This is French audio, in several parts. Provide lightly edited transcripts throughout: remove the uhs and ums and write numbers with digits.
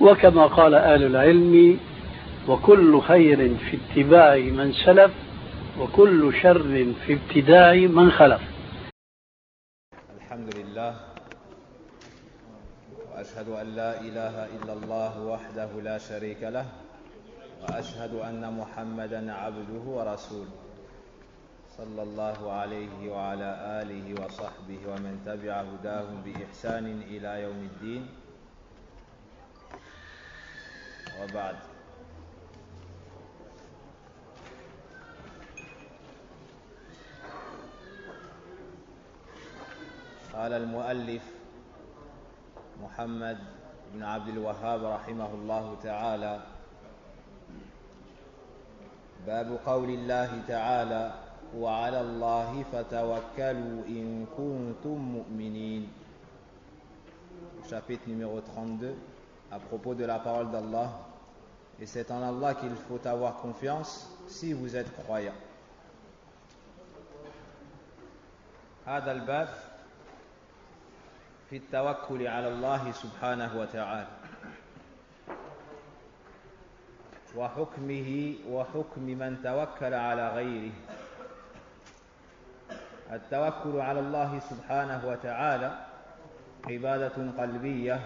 وكما قال أهل العلم: وكل خير في اتباع من سلف وكل شر في ابتداع من خلف. الحمد لله، وأشهد أن لا إله إلا الله وحده لا شريك له، وأشهد أن محمدًا عبده ورسوله، صلى الله عليه وعلى آله وصحبه ومن تبع هداهم بإحسان إلى يوم الدين، وبعد. قال المؤلف محمد بن عبد الوهاب رحمه الله تعالى: باب قول الله تعالى: وعلى الله فتوكلوا إن كنتم مؤمنين. Chapitre numéro 32, à propos de la parole d'Allah, et c'est en Allah qu'il faut avoir confiance si vous êtes croyants. هذا الباب في التوكل على الله سبحانه وتعالى وحكمه وحكم من توكل على غيره. التوكل على الله سبحانه وتعالى عبادة قلبية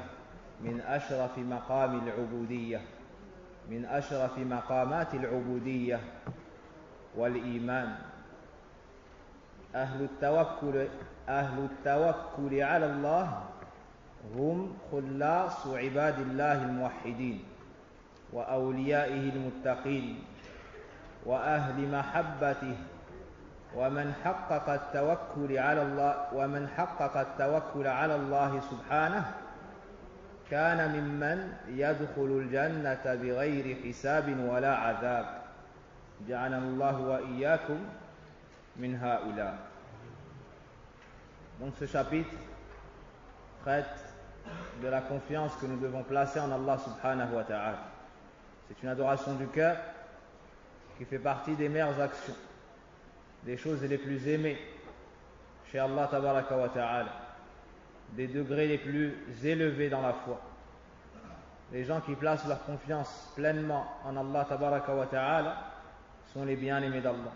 من أشرف مقام العبودية، من أشرف مقامات العبودية والإيمان. أهل التوكل على الله هم خلاص عباد الله الموحدين وأوليائه المتقين وأهل محبته. ومن حقق التوكل على الله سبحانه كان ممن يدخل الجنة بغير حساب ولا عذاب. جعلنا الله وإياكم من هؤلاء. Donc ce chapitre traite de la confiance que nous devons placer en Allah subhanahu wa ta'ala. C'est une adoration du cœur qui fait partie des meilleures actions, des choses les plus aimées chez Allah tabaraka wa ta'ala, des degrés les plus élevés dans la foi. Les gens qui placent leur confiance pleinement en Allah tabaraka wa ta'ala sont les bien-aimés d'Allah,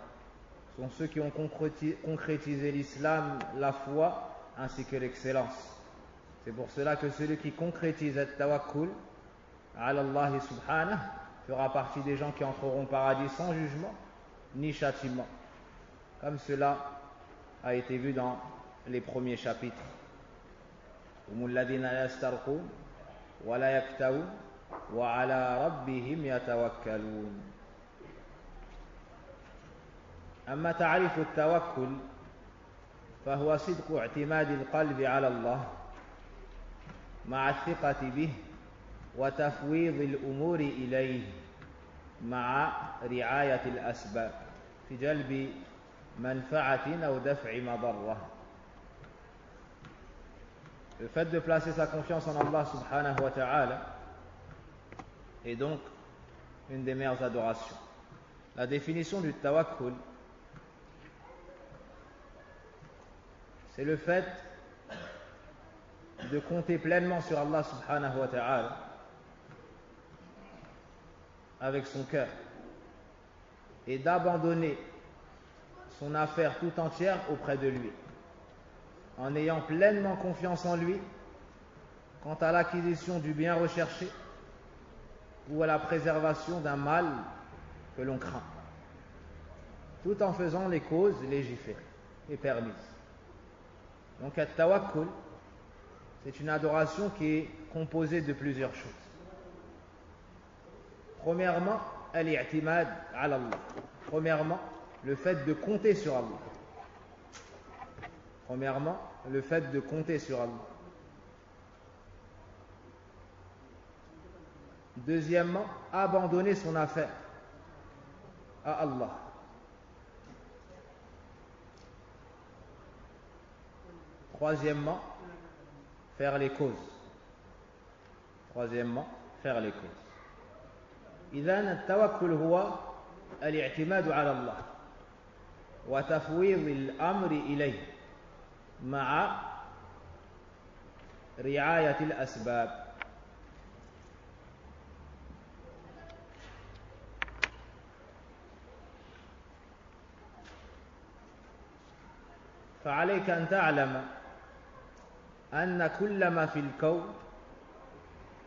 sont ceux qui ont concrétisé l'islam, la foi ainsi que l'excellence. C'est pour cela que celui qui concrétise le tawakkul ala Allah subhanahu fera partie des gens qui entreront au paradis sans jugement ni châtiment, comme cela a été vu dans les premiers chapitres. Hum alladhina yastarqun wa la yaktawun wa ala rabbihim yatawakkalun. أما تعريف التوكل فهو صدق اعتماد القلب على الله مع الثقة به وتفويض الأمور إليه مع رعاية الأسباب في جلب منفعة أو دفع مضرة. Le fait de placer sa confiance en Allah subhanahu wa ta'ala est donc une des meilleures adorations. La définition du tawakkul, c'est le fait de compter pleinement sur Allah subhanahu wa ta'ala avec son cœur et d'abandonner son affaire tout entière auprès de lui, en ayant pleinement confiance en lui quant à l'acquisition du bien recherché ou à la préservation d'un mal que l'on craint, tout en faisant les causes légiférées et permises. Donc le tawakkul, c'est une adoration qui est composée de plusieurs choses. Premièrement, al-i'timad ala Allah. Premièrement, le fait de compter sur Allah. Premièrement, le fait de compter sur Allah. Deuxièmement, abandonner son affaire à Allah. Troisièmement, faire les causes. Troisièmement, faire les causes. إذن التوكل هو الاعتماد على الله وتفويض الأمر إليه مع رعاية الأسباب. فعليك أن تعلم أن كل ما في الكون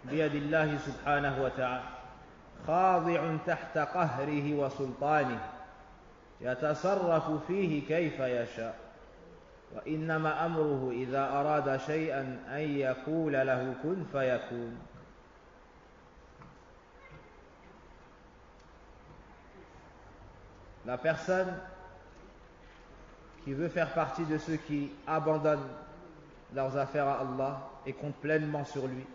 بيد الله سبحانه وتعالى خاضع تحت قهره وسلطانه يتصرف فيه كيف يشاء وإنما أمره إذا أراد شيئا أن يقول له كن فيكون. La personne qui veut faire partie de ceux qui abandonnent leurs affaires à Allah et comptent pleinement sur lui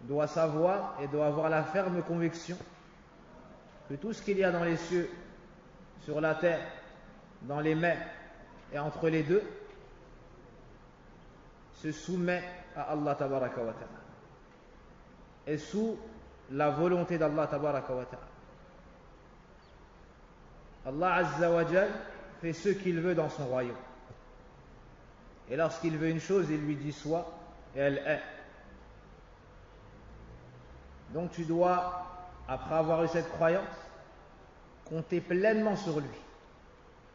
doit savoir et doit avoir la ferme conviction que tout ce qu'il y a dans les cieux, sur la terre, dans les mers et entre les deux se soumet à Allah tabaraka wa ta'ala et sous la volonté d'Allah tabaraka wa ta'ala. Allah Azza wa Jal fait ce qu'il veut dans son royaume. Et lorsqu'il veut une chose, il lui dit soit et elle est. Donc tu dois, après avoir eu cette croyance, compter pleinement sur lui.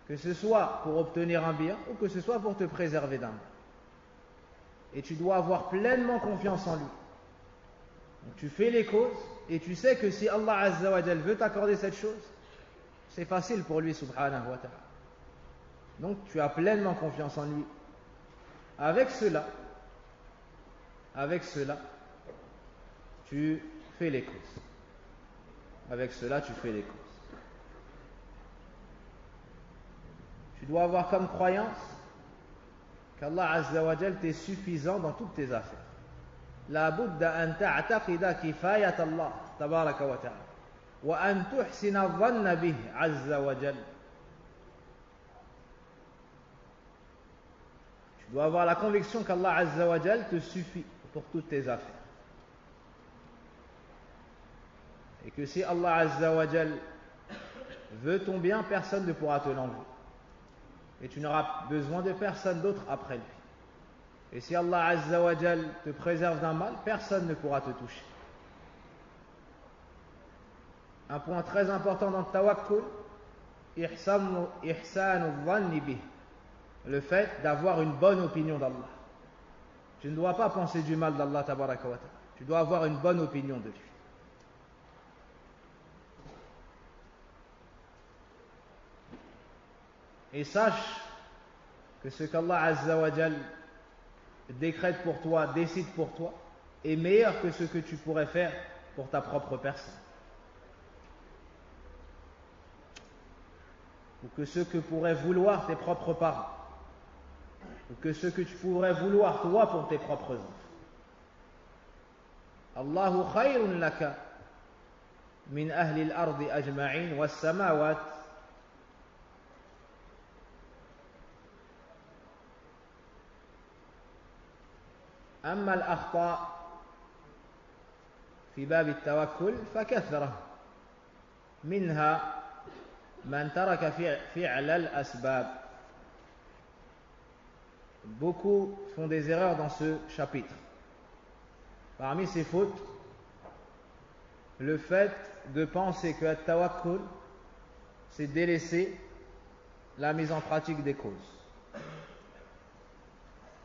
Que ce soit pour obtenir un bien ou que ce soit pour te préserver d'un mal. Et tu dois avoir pleinement confiance en lui. Donc tu fais les causes et tu sais que si Allah Azza wa Jal veut t'accorder cette chose, c'est facile pour lui subhanahu wa ta'ala. Donc tu as pleinement confiance en lui. Avec cela, tu fais les causes. Avec cela, tu fais les causes. Tu dois avoir comme croyance qu'Allah Azza wa Jal t'est suffisant dans toutes tes affaires. La budda an ta'taqida kifayat Allah tabaraka wa ta'ala wa an tuhsina dhanna bih Azza wa Jal. Tu dois avoir la conviction qu'Allah Azza wa Jal te suffit pour toutes tes affaires. Et que si Allah Azza wa Jal veut ton bien, personne ne pourra te l'enlever. Et tu n'auras besoin de personne d'autre après lui. Et si Allah Azza wa Jal te préserve d'un mal, personne ne pourra te toucher. Un point très important dans le tawakkul, ihsanu dhanni bih. Le fait d'avoir une bonne opinion d'Allah. Tu ne dois pas penser du mal d'Allah tabaraka wa ta'ala. Tu dois avoir une bonne opinion de lui. Et sache que ce qu'Allah Azza wa Jal décrète pour toi, décide pour toi, est meilleur que ce que tu pourrais faire pour ta propre personne. Ou que ce que pourraient vouloir tes propres parents. Ou que ce que tu pourrais vouloir toi pour tes propres enfants. Allahu khayrun laka min ahli al-ardi ajma'in was samawat. أما الأخطاء في باب التوكل فكثرة منها من ترك فعل الأسباب. Beaucoup font des erreurs dans ce chapitre. Parmi ces fautes, le fait de penser que le tawakkul, c'est délaisser la mise en pratique des causes.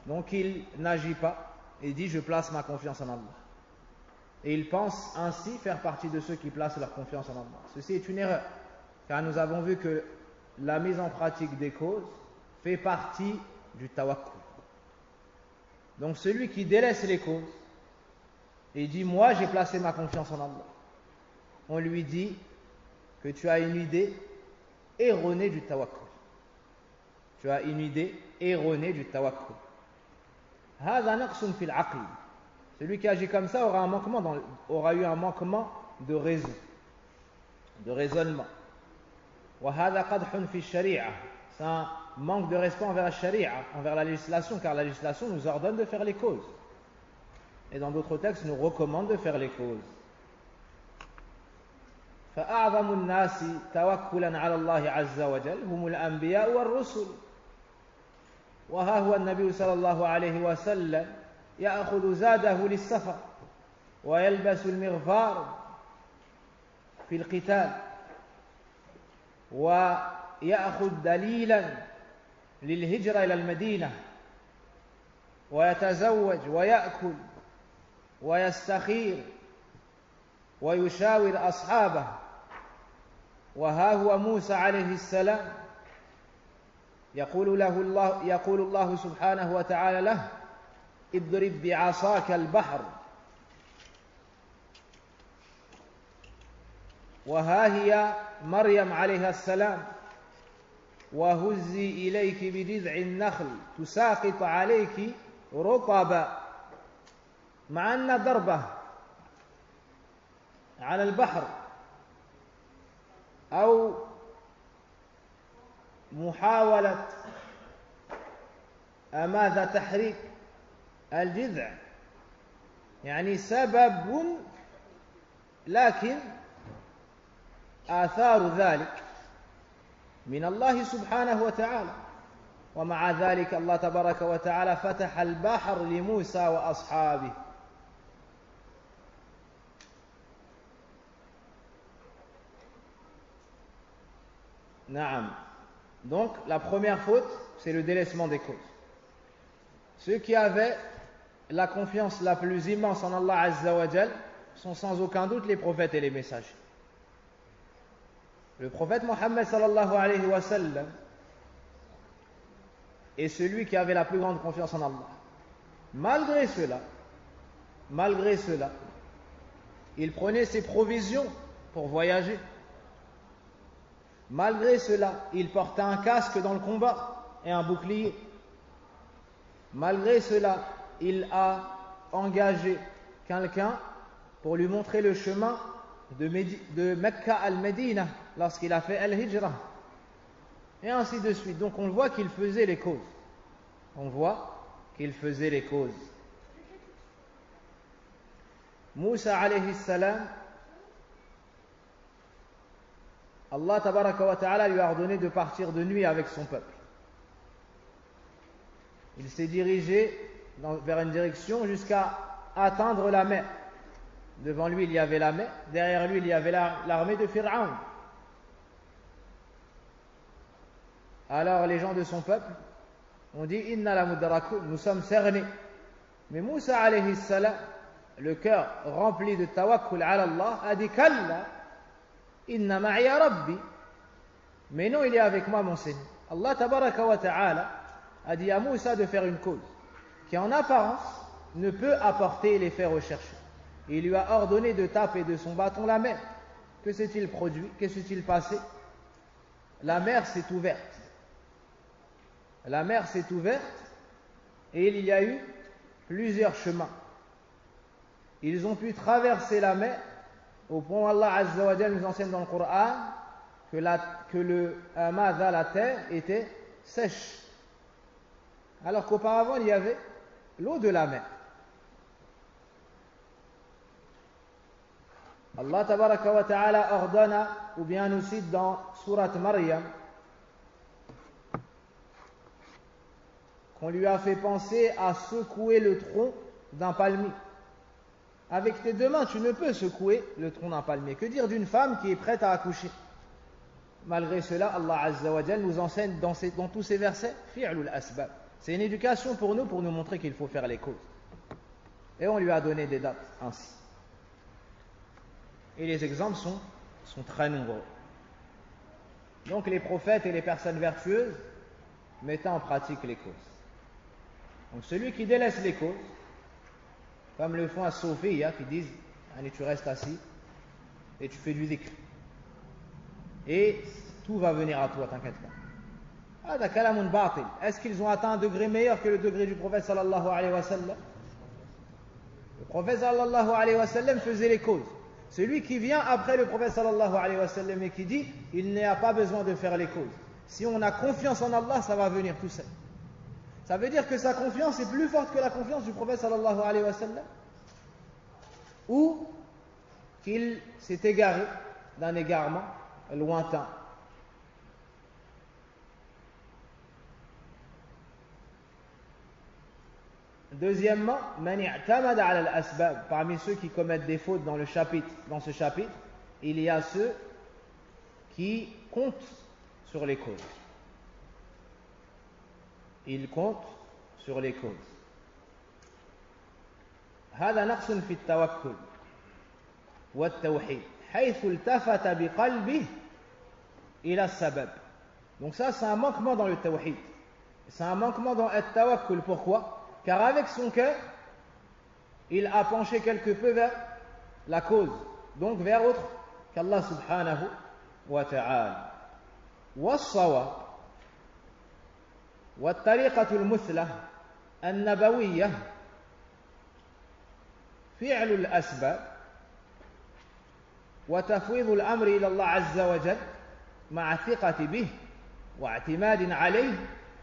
Donc il n'agit pas et dit je place ma confiance en Allah. Et il pense ainsi faire partie de ceux qui placent leur confiance en Allah. Ceci est une erreur, car nous avons vu que la mise en pratique des causes fait partie du tawakkul. Donc celui qui délaisse les causes et dit moi j'ai placé ma confiance en Allah, on lui dit que tu as une idée erronée du tawakkul. Tu as une idée erronée du tawakkul. Celui qui agit comme ça aura eu un manquement de raison, de raisonnement. C'est un manque de respect envers la sharia, envers la législation, car la législation nous ordonne de faire les causes. Et dans d'autres textes, nous recommande de faire les causes. فأعظم الناس توكلا على الله عز وجل هم الأنبياء والرسل. وها هو النبي صلى الله عليه وسلم يأخذ زاده للسفر ويلبس المغفار في القتال ويأخذ دليلا للهجرة إلى المدينة ويتزوج ويأكل ويستخير ويشاور أصحابه. وها هو موسى عليه السلام يقول الله سبحانه وتعالى له: اضرب بعصاك البحر. وها هي مريم عليها السلام: وهزي إليك بجذع النخل تساقط عليك رطبا. مع أن ضربه على البحر أو محاولة ماذا تحريك الجذع يعني سبب، لكن آثار ذلك من الله سبحانه وتعالى. ومع ذلك الله تبارك وتعالى فتح البحر لموسى وأصحابه. Naam. Donc la première faute, c'est le délaissement des causes. Ceux qui avaient la confiance la plus immense en Allah Azza wa Jal sont sans aucun doute les prophètes et les messagers. Le prophète Mohammed sallallahu alayhi wa sallam est celui qui avait la plus grande confiance en Allah. Malgré cela, il prenait ses provisions pour voyager. Malgré cela, il portait un casque dans le combat et un bouclier. Malgré cela, il a engagé quelqu'un pour lui montrer le chemin de Mecca al-Médina lorsqu'il a fait al-Hijra. Et ainsi de suite. Donc on voit qu'il faisait les causes. Moussa alayhi salam, Allah tabaraka wa ta'ala lui a ordonné de partir de nuit avec son peuple. Il s'est dirigé vers une direction jusqu'à atteindre la mer. Devant lui il y avait la mer, derrière lui il y avait l'armée de Pharaon. Alors les gens de son peuple ont dit: Inna la mudrakun, nous sommes cernés. Mais Moussa alayhi salam, le cœur rempli de tawakkul ala Allah, a dit: Kalla inna ma'iya rabbi. Mais non, il est avec moi mon Seigneur. Allah tabaraka wa ta'ala a dit à Moussa de faire une cause qui en apparence ne peut apporter l'effet recherché. Il lui a ordonné de taper de son bâton la mer. Que s'est-il produit? Que s'est-il passé? La mer s'est ouverte. La mer s'est ouverte et il y a eu plusieurs chemins. Ils ont pu traverser la mer au point où Allah Azza wa Jalla nous enseigne dans le Coran que la terre était sèche. Alors qu'auparavant il y avait l'eau de la mer. Allah tabaraka wa ta'ala ordonne, ou bien nous cite dans Surat Maryam, qu'on lui a fait penser à secouer le tronc d'un palmier. Avec tes deux mains, tu ne peux secouer le tronc d'un palmier. Que dire d'une femme qui est prête à accoucher? Malgré cela, Allah Azza wa Jal nous enseigne dans tous ces versets fi'lul asbab. C'est une éducation pour nous montrer qu'il faut faire les causes. Et on lui a donné des dates ainsi. Et les exemples sont très nombreux. Donc les prophètes et les personnes vertueuses mettaient en pratique les causes. Donc celui qui délaisse les causes, comme le font à Sophie, qui disent: allez, tu restes assis et tu fais du dhikr. Et tout va venir à toi, t'inquiète pas. Est-ce qu'ils ont atteint un degré meilleur que le degré du prophète sallallahu alayhi wa sallam? Le prophète sallallahu alayhi wa sallam faisait les causes. Celui qui vient après le prophète sallallahu alayhi wa sallam et qui dit: il n'y a pas besoin de faire les causes. Si on a confiance en Allah, ça va venir tout seul. Ça veut dire que sa confiance est plus forte que la confiance du prophète sallallahu alayhi wa sallam, ou qu'il s'est égaré d'un égarement lointain. Deuxièmement, man i'tamada ala al-asbab, parmi ceux qui commettent des fautes dans ce chapitre, il y a ceux qui comptent sur les causes. il compte sur les causes. هذا نقص في التوكل والتوحيد حيث التفت بقلبه إلى السبب. Donc ça c'est un manquement dans le tawhid. C'est un manquement dans le tawakkul. Pourquoi? Car avec son cœur, il a penché quelque peu vers la cause, donc vers autre qu'Allah subhanahu wa ta'ala. والصواب والطريقة المثلى النبوية فعل الأسباب وتفويض الأمر إلى الله عز وجل مع الثقة به واعتماد عليه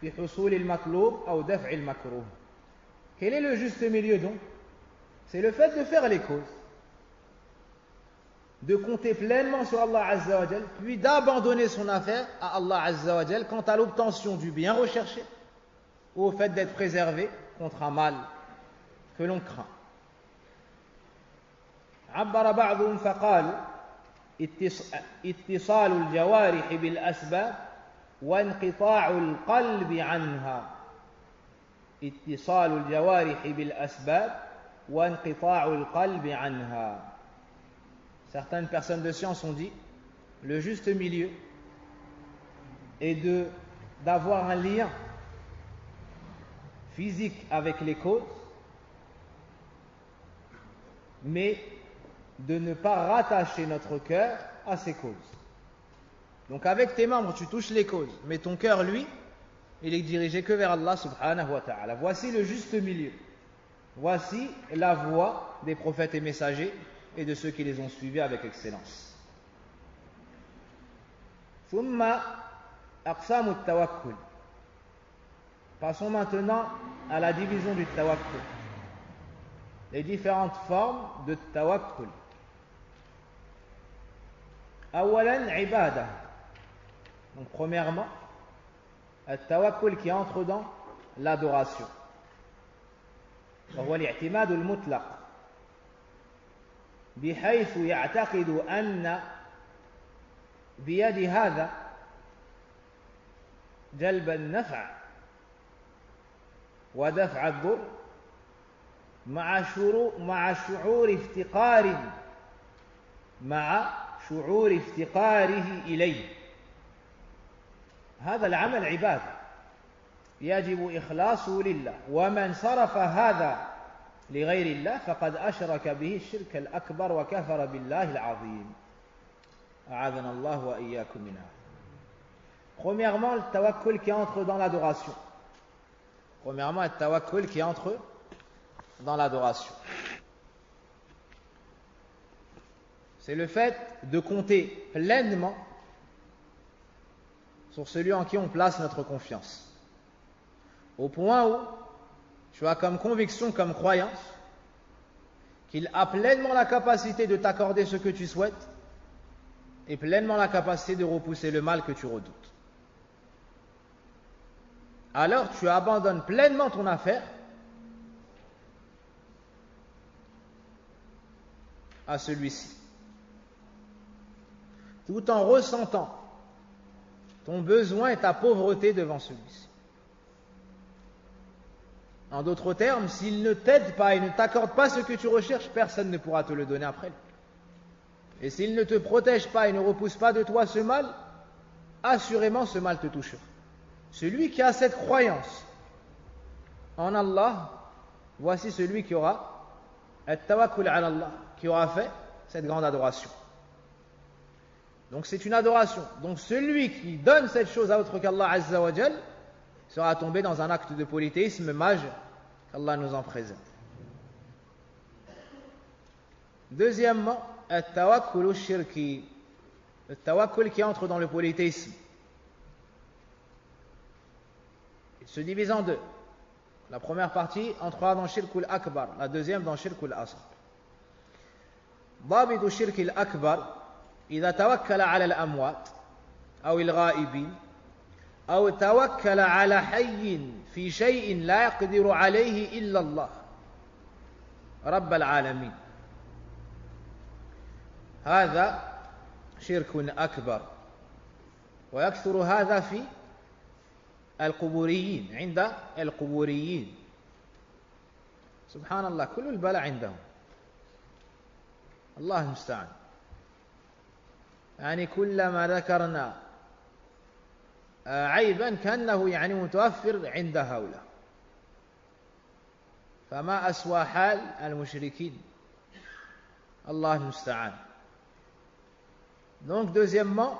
في حصول المطلوب أو دفع المكروه. Quel est le juste milieu donc? C'est le fait de faire les causes, de compter pleinement sur Allah Azza wa Jal, puis d'abandonner son affaire à Allah Azza wa Jal quant à l'obtention du bien recherché ou au fait d'être préservé contre un mal que l'on craint. عبر بعضهم فقالوا اتصال الجوارح بالأسباب وانقطاع القلب عنها. اتصال الجوارح بالأسباب وانقطاع القلب عنها. Certaines personnes de science ont dit le juste milieu est d'avoir un lien physique avec les causes, mais de ne pas rattacher notre cœur à ces causes. Donc avec tes membres tu touches les causes, mais ton cœur lui il est dirigé que vers Allah subhanahu wa ta'ala. Voici le juste milieu, voici la voie des prophètes et messagers et de ceux qui les ont suivis avec excellence. ثم أقسام التوكل. Passons maintenant à la division du tawakkul, les différentes formes de tawakkul. أولا عبادة. Donc premièrement, le tawakkul qui entre dans l'adoration. وهو الاعتماد المطلق بحيث يعتقد أن بيد هذا جلب النفع ودفع الضر مع شعور افتقاره إليه. هذا العمل عبادة يجب إخلاصه لله، ومن صرف هذا لغير الله فقد أشرك به الشرك الأكبر وكفر بالله العظيم. أعاذنا الله وإياكم منها. Premièrement, le tawakkul qui entre dans l'adoration. Premièrement, le tawakkul qui entre dans l'adoration. C'est le fait de compter pleinement sur celui en qui on place notre confiance. Au point où tu as comme conviction, comme croyance, qu'il a pleinement la capacité de t'accorder ce que tu souhaites et pleinement la capacité de repousser le mal que tu redoutes. Alors tu abandonnes pleinement ton affaire à celui-ci, tout en ressentant ton besoin et ta pauvreté devant celui-ci. En d'autres termes, s'il ne t'aide pas et ne t'accorde pas ce que tu recherches, personne ne pourra te le donner après lui. Et s'il ne te protège pas et ne repousse pas de toi ce mal, assurément ce mal te touchera. Celui qui a cette croyance en Allah, voici celui qui aura at-tawakkul ala Allah, qui aura fait cette grande adoration. Donc c'est une adoration. Donc celui qui donne cette chose à autre qu'Allah Azza wa Jal sera tombé dans un acte de polythéisme majeur, qu'Allah nous en préserve. Deuxièmement, at-tawakkul shirki, le tawakkul qui entre dans le polythéisme. Il se divise en deux. La première partie entrera dans shirkul akbar, la deuxième dans shirkul asghar. ضابط الشرك الأكبر إذا توكل على الأموات أو الغائبين أو توكل على حي في شيء لا يقدر عليه إلا الله رب العالمين، هذا شرك أكبر، ويكثر هذا في القبوريين عند القبوريين سبحان الله كل البلاء عندهم الله المستعان يعني كلما ذكرنا عيبا كأنه يعني متوفر عند هؤلاء فما أسوأ حال المشركين الله المستعان. Donc deuxièmement,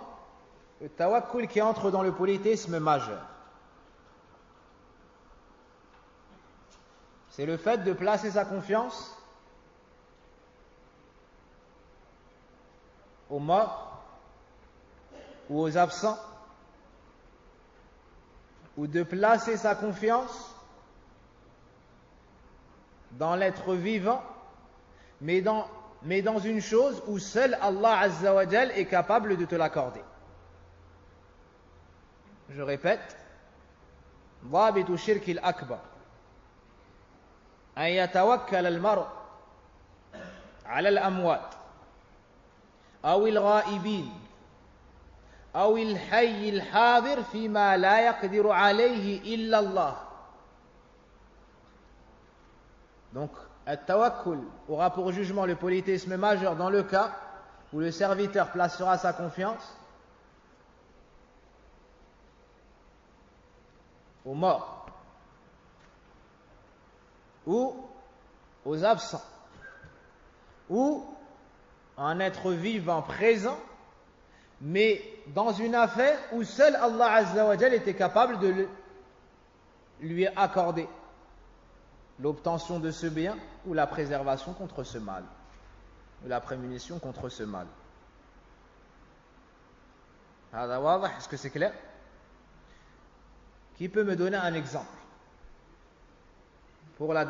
le tawakkul qui entre dans le polythéisme majeur, c'est le fait de placer sa confiance aux morts ou aux absents, ou de placer sa confiance dans l'être vivant, mais dans une chose où seul Allah Azza wa Jal est capable de te l'accorder. Je répète, ضابط الشرك الأكبر أن يتوكل المرء على الأموات أو الغائبين أو الحي الحاضر فيما لا يقدر عليه إلا الله. Donc, التوكل aura pour jugement le polythéisme majeur dans le cas où le serviteur placera sa confiance aux morts ou aux absents ou un être vivant présent, mais dans une affaire où seul Allah Azza wa Jal était capable de lui accorder l'obtention de ce bien ou la préservation contre ce mal, ou la prémunition contre ce mal. Est-ce que c'est clair? Qui peut me donner un exemple pour la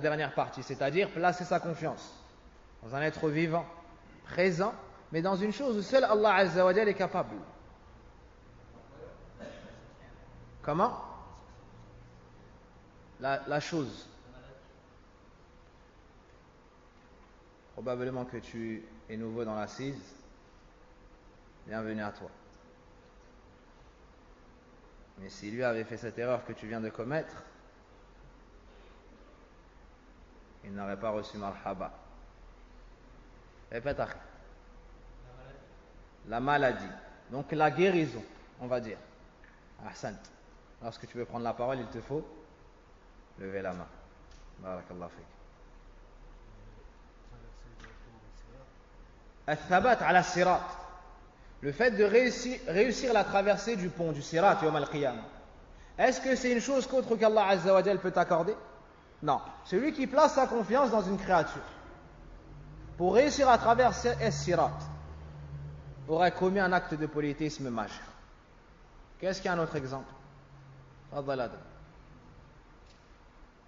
dernière partie, c'est-à-dire placer sa confiance dans un être vivant, présent, mais dans une chose où seul Allah Azza wa Jal est capable. Comment? La chose. Probablement que tu es nouveau dans l'assise. Bienvenue à toi. Mais si lui avait fait cette erreur que tu viens de commettre, il n'aurait pas reçu marhaba. Répète, akhi. La maladie. Donc la guérison, on va dire. Ahsant. Lorsque tu veux prendre la parole, il te faut lever la main. Barakallahu fik. Al-thabat ala sirat. Le fait de réussir la traversée du pont, du sirat, yawm al-qiyamah. Est-ce que c'est une chose qu'autre qu'Allah Azza wa Jal peut t'accorder? Non. Celui qui place sa confiance dans une créature pour réussir à traverser al-sirat aurait commis un acte de polythéisme majeur. Qu'est-ce qu'il y a un autre exemple?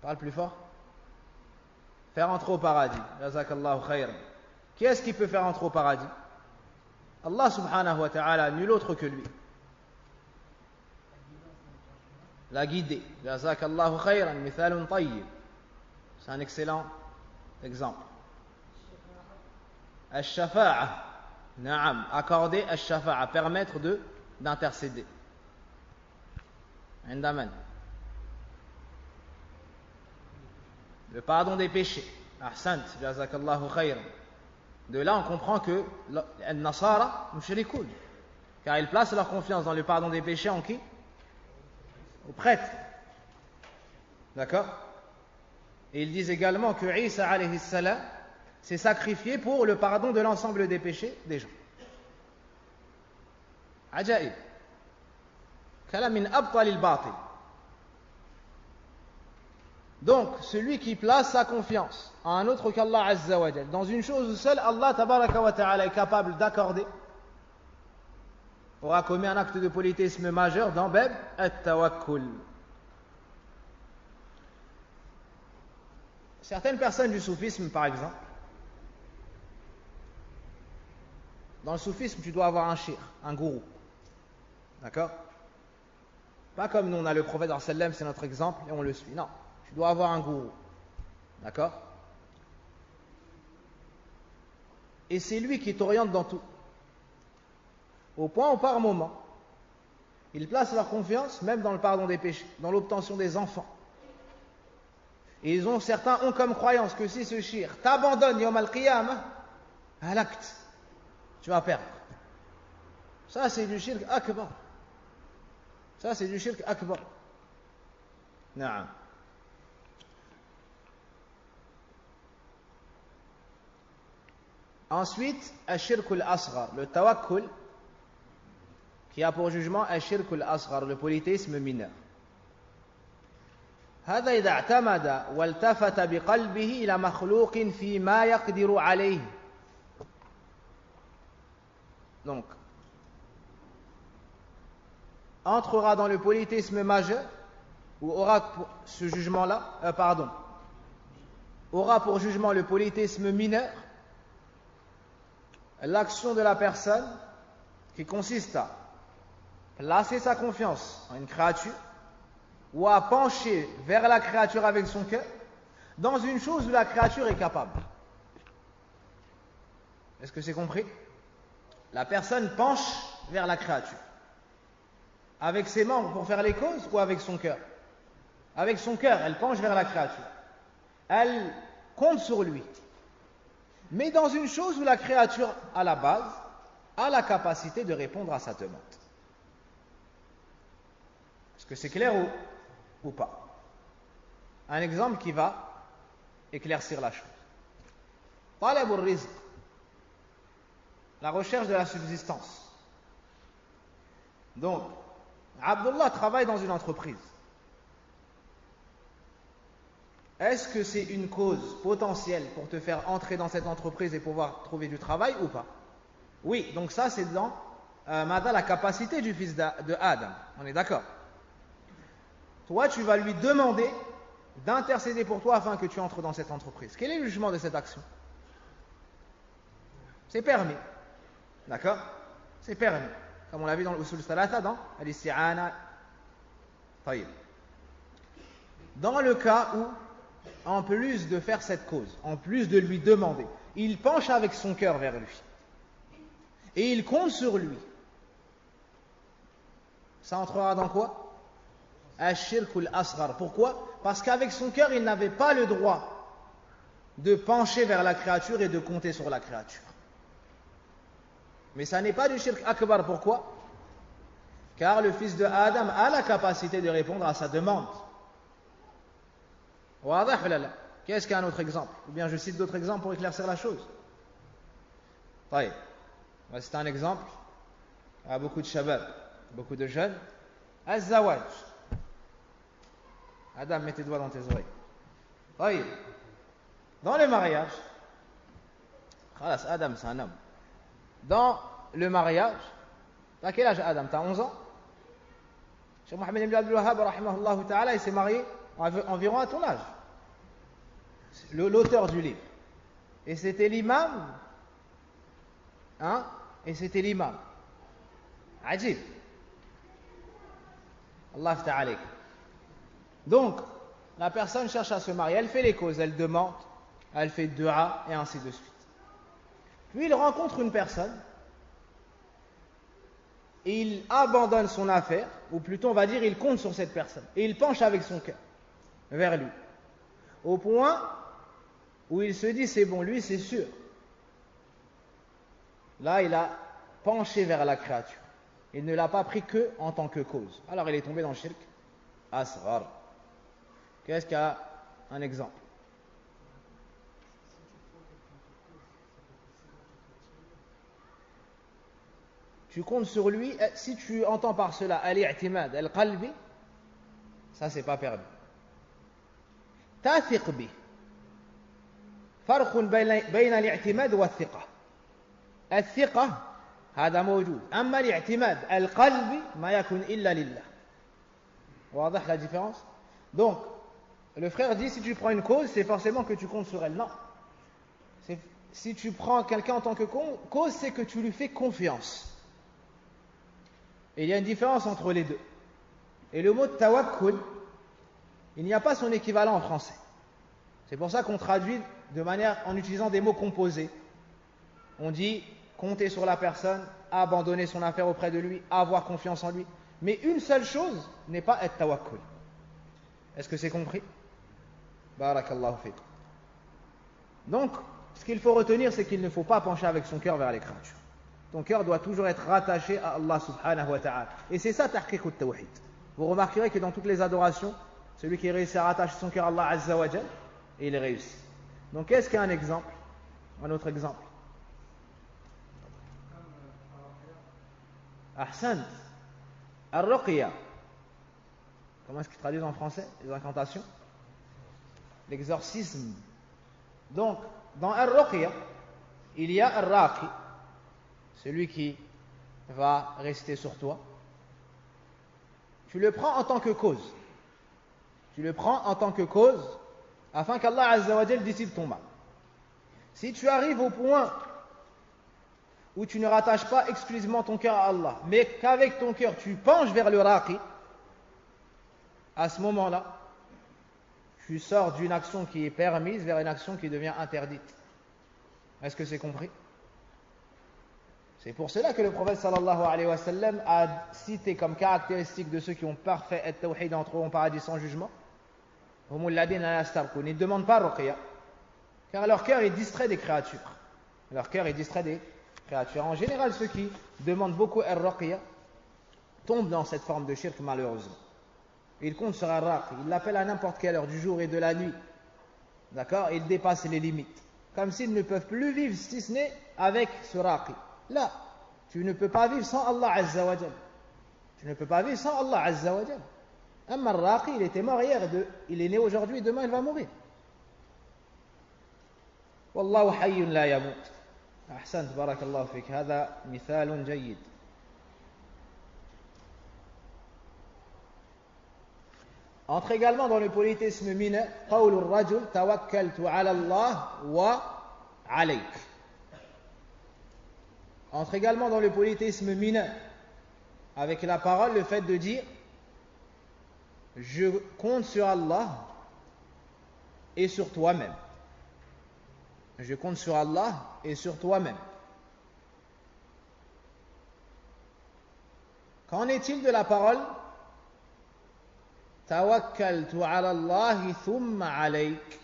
Parle plus fort. Faire entrer au paradis. Jazakallahu khayran. Qui est-ce qui peut faire entrer au paradis? Allah subhanahu wa ta'ala, nul autre que lui. La guider. Jazakallahu khayran. Mithalun tayyib. C'est un excellent exemple. Al-shafa'a. Na'am. Accorder al-shafa'a. Permettre d'intercéder. Indaman. Le pardon des péchés. Ahsant. Jazakallahu khayran. De là, on comprend que les Nasara mushrikoun, car ils placent leur confiance dans le pardon des péchés en qui? Aux prêtres. D'accord? Et ils disent également que Isa alayhi salam s'est sacrifié pour le pardon de l'ensemble des péchés des gens. Ajaib. Kalam min abtal al-batil. Donc, celui qui place sa confiance à un autre qu'Allah Azza wa Jal, dans une chose où seul Allah Tabaraka wa Ta'ala est capable d'accorder, aura commis un acte de polythéisme majeur dans Bab at-tawakkul. Certaines personnes du soufisme, par exemple, dans le soufisme, tu dois avoir un shir, un gourou. D'accord? Pas comme nous, on a le prophète sallam, c'est notre exemple, et on le suit. Non. Tu dois avoir un gourou. D'accord? Et c'est lui qui t'oriente dans tout. Au point où par moment, Ils placent leur confiance même dans le pardon des péchés, dans l'obtention des enfants. Et certains ont comme croyance que si ce shirk t'abandonne yawm al-qiyamah, à l'acte, tu vas perdre. Ça c'est du shirk akbar. Ça c'est du shirk akbar. Naam. Ensuite, al-shirk al-asghar, le tawakkul, qui a pour jugement al-shirk al-asghar, le polythéisme mineur. هذا إذا اعتمد والتفت بقلبه إلى مخلوق فيما يقدر عليه. Donc, entrera dans le polythéisme majeur, ou aura ce jugement-là, aura pour jugement le polythéisme mineur, l'action de la personne qui consiste à placer sa confiance en une créature ou à pencher vers la créature avec son cœur dans une chose où la créature est capable. Est-ce que c'est compris? La personne penche vers la créature avec ses membres pour faire les causes ou avec son cœur? Avec son cœur, elle penche vers la créature. Elle compte sur lui. Mais dans une chose où la créature, à la base, a la capacité de répondre à sa demande. Est-ce que c'est clair ou pas? Un exemple qui va éclaircir la chose. Talab al-rizq, la recherche de la subsistance. Donc, Abdullah travaille dans une entreprise. Est-ce que c'est une cause potentielle pour te faire entrer dans cette entreprise et pouvoir trouver du travail ou pas? Oui, donc ça c'est dans la capacité du fils de Adam. On est d'accord? Toi, tu vas lui demander d'intercéder pour toi afin que tu entres dans cette entreprise. Quel est le jugement de cette action? C'est permis. D'accord? C'est permis. Comme on l'a vu dans l'usul salata, dans al-isti'ana. Dans le cas où, en plus de faire cette cause, en plus de lui demander, il penche avec son cœur vers lui. Et il compte sur lui. Ça entrera dans quoi? Ash-shirk al-asghar. Pourquoi? Parce qu'avec son cœur, il n'avait pas le droit de pencher vers la créature et de compter sur la créature. Mais ça n'est pas du shirk akbar. Pourquoi? Car le fils de Adam a la capacité de répondre à sa demande. Qu'est-ce qu'un autre exemple? Ou bien je cite d'autres exemples pour éclaircir la chose. C'est un exemple à beaucoup de shabab, beaucoup de jeunes. Az-zawaj. Adam, mets tes doigts dans tes oreilles. Dans le mariage, Adam c'est un homme. Dans le mariage, t'as quel âge Adam? T'as 11 ans? Cheikh Mohammed ibn Abdul Wahhab, rahimahullah ta'ala, il s'est marié environ à ton âge. L'auteur du livre. Et c'était l'imam. Et c'était l'imam. Ajib. Allah ta'ala. Donc, la personne cherche à se marier, elle fait les causes, elle demande, elle fait dua et ainsi de suite. Puis il rencontre une personne, et il abandonne son affaire, ou plutôt on va dire il compte sur cette personne, et il penche avec son cœur vers lui, au point où il se dit c'est bon, lui c'est sûr. Là il a penché vers la créature, il ne l'a pas pris que en tant que cause. Alors il est tombé dans le shirk asghar. Qu'est-ce qu'il y a? Un exemple. Tu comptes sur lui, si tu entends par cela al-i'timad al-qalbi, ça c'est pas permis. Tathiq bi. فرق بين الاعتماد والثقة. الثقة هذا موجود. أما الاعتماد القلبي ما يكون إلا لله. واضح la différence? Donc, le frère dit si tu prends une cause, c'est forcément que tu comptes sur elle. Non. Si tu prends quelqu'un en tant que cause, c'est que tu lui fais confiance. Et il y a une différence entre les deux. Et le mot tawakkul, il n'y a pas son équivalent en français. C'est pour ça qu'on traduit en utilisant des mots composés. On dit compter sur la personne, abandonner son affaire auprès de lui, avoir confiance en lui. Mais une seule chose n'est pas at-tawakkul. Est-ce que c'est compris? Barakallahu fiqh. Donc, ce qu'il faut retenir, c'est qu'il ne faut pas pencher avec son cœur vers les créatures. Ton cœur doit toujours être rattaché à Allah subhanahu wa ta'ala. Et c'est ça tahqiq at-tawhid. Vous remarquerez que dans toutes les adorations, celui qui réussit à rattacher son cœur à Allah azza wa jal, il réussit. Donc, qu'est-ce qu'un exemple? Un autre exemple. Ahsant. Ar-ruqya. Comment est-ce qu'ils traduisent en français? Les incantations? L'exorcisme. Donc, dans Ar-ruqya, il y a Ar-raqi, celui qui va rester sur toi. Tu le prends en tant que cause. Tu le prends en tant que cause afin qu'Allah azza wa jal dissipe ton mal. Si tu arrives au point où tu ne rattaches pas exclusivement ton cœur à Allah, mais qu'avec ton cœur tu penches vers le raqi, à ce moment-là, tu sors d'une action qui est permise vers une action qui devient interdite. Est-ce que c'est compris? C'est pour cela que le prophète sallallahu alayhi wa sallam a cité comme caractéristique de ceux qui ont parfait at-tawhid entreront au paradis sans jugement. Ils ne demandent pas ruqya, car leur cœur est distrait des créatures. Leur cœur est distrait des créatures. En général, ceux qui demandent beaucoup ar-ruqya tombent dans cette forme de shirk malheureusement. Ils comptent sur ar-raqi, ils l'appellent à n'importe quelle heure du jour et de la nuit. D'accord? Ils dépassent les limites. Comme s'ils ne peuvent plus vivre si ce n'est avec ce raqi. Là, tu ne peux pas vivre sans Allah azza wa jal. Tu ne peux pas vivre sans Allah azza wa jal. Amma ar-raqi, il était mort hier, il est né aujourd'hui et demain il va mourir. Wallahu hayyun la yamut. Ahsant, barakallahu fik. Hada mithalun jayyid. Entre également dans le polythéisme mineur, qawlu ar-rajul tawakkaltu ala Allah wa alayk. Entre également dans le polythéisme mineur, avec la parole, le fait de dire je compte sur Allah et sur toi-même. Je compte sur Allah et sur toi-même. Qu'en est-il de la parole tawakkaltu ala Allah thumma alayk?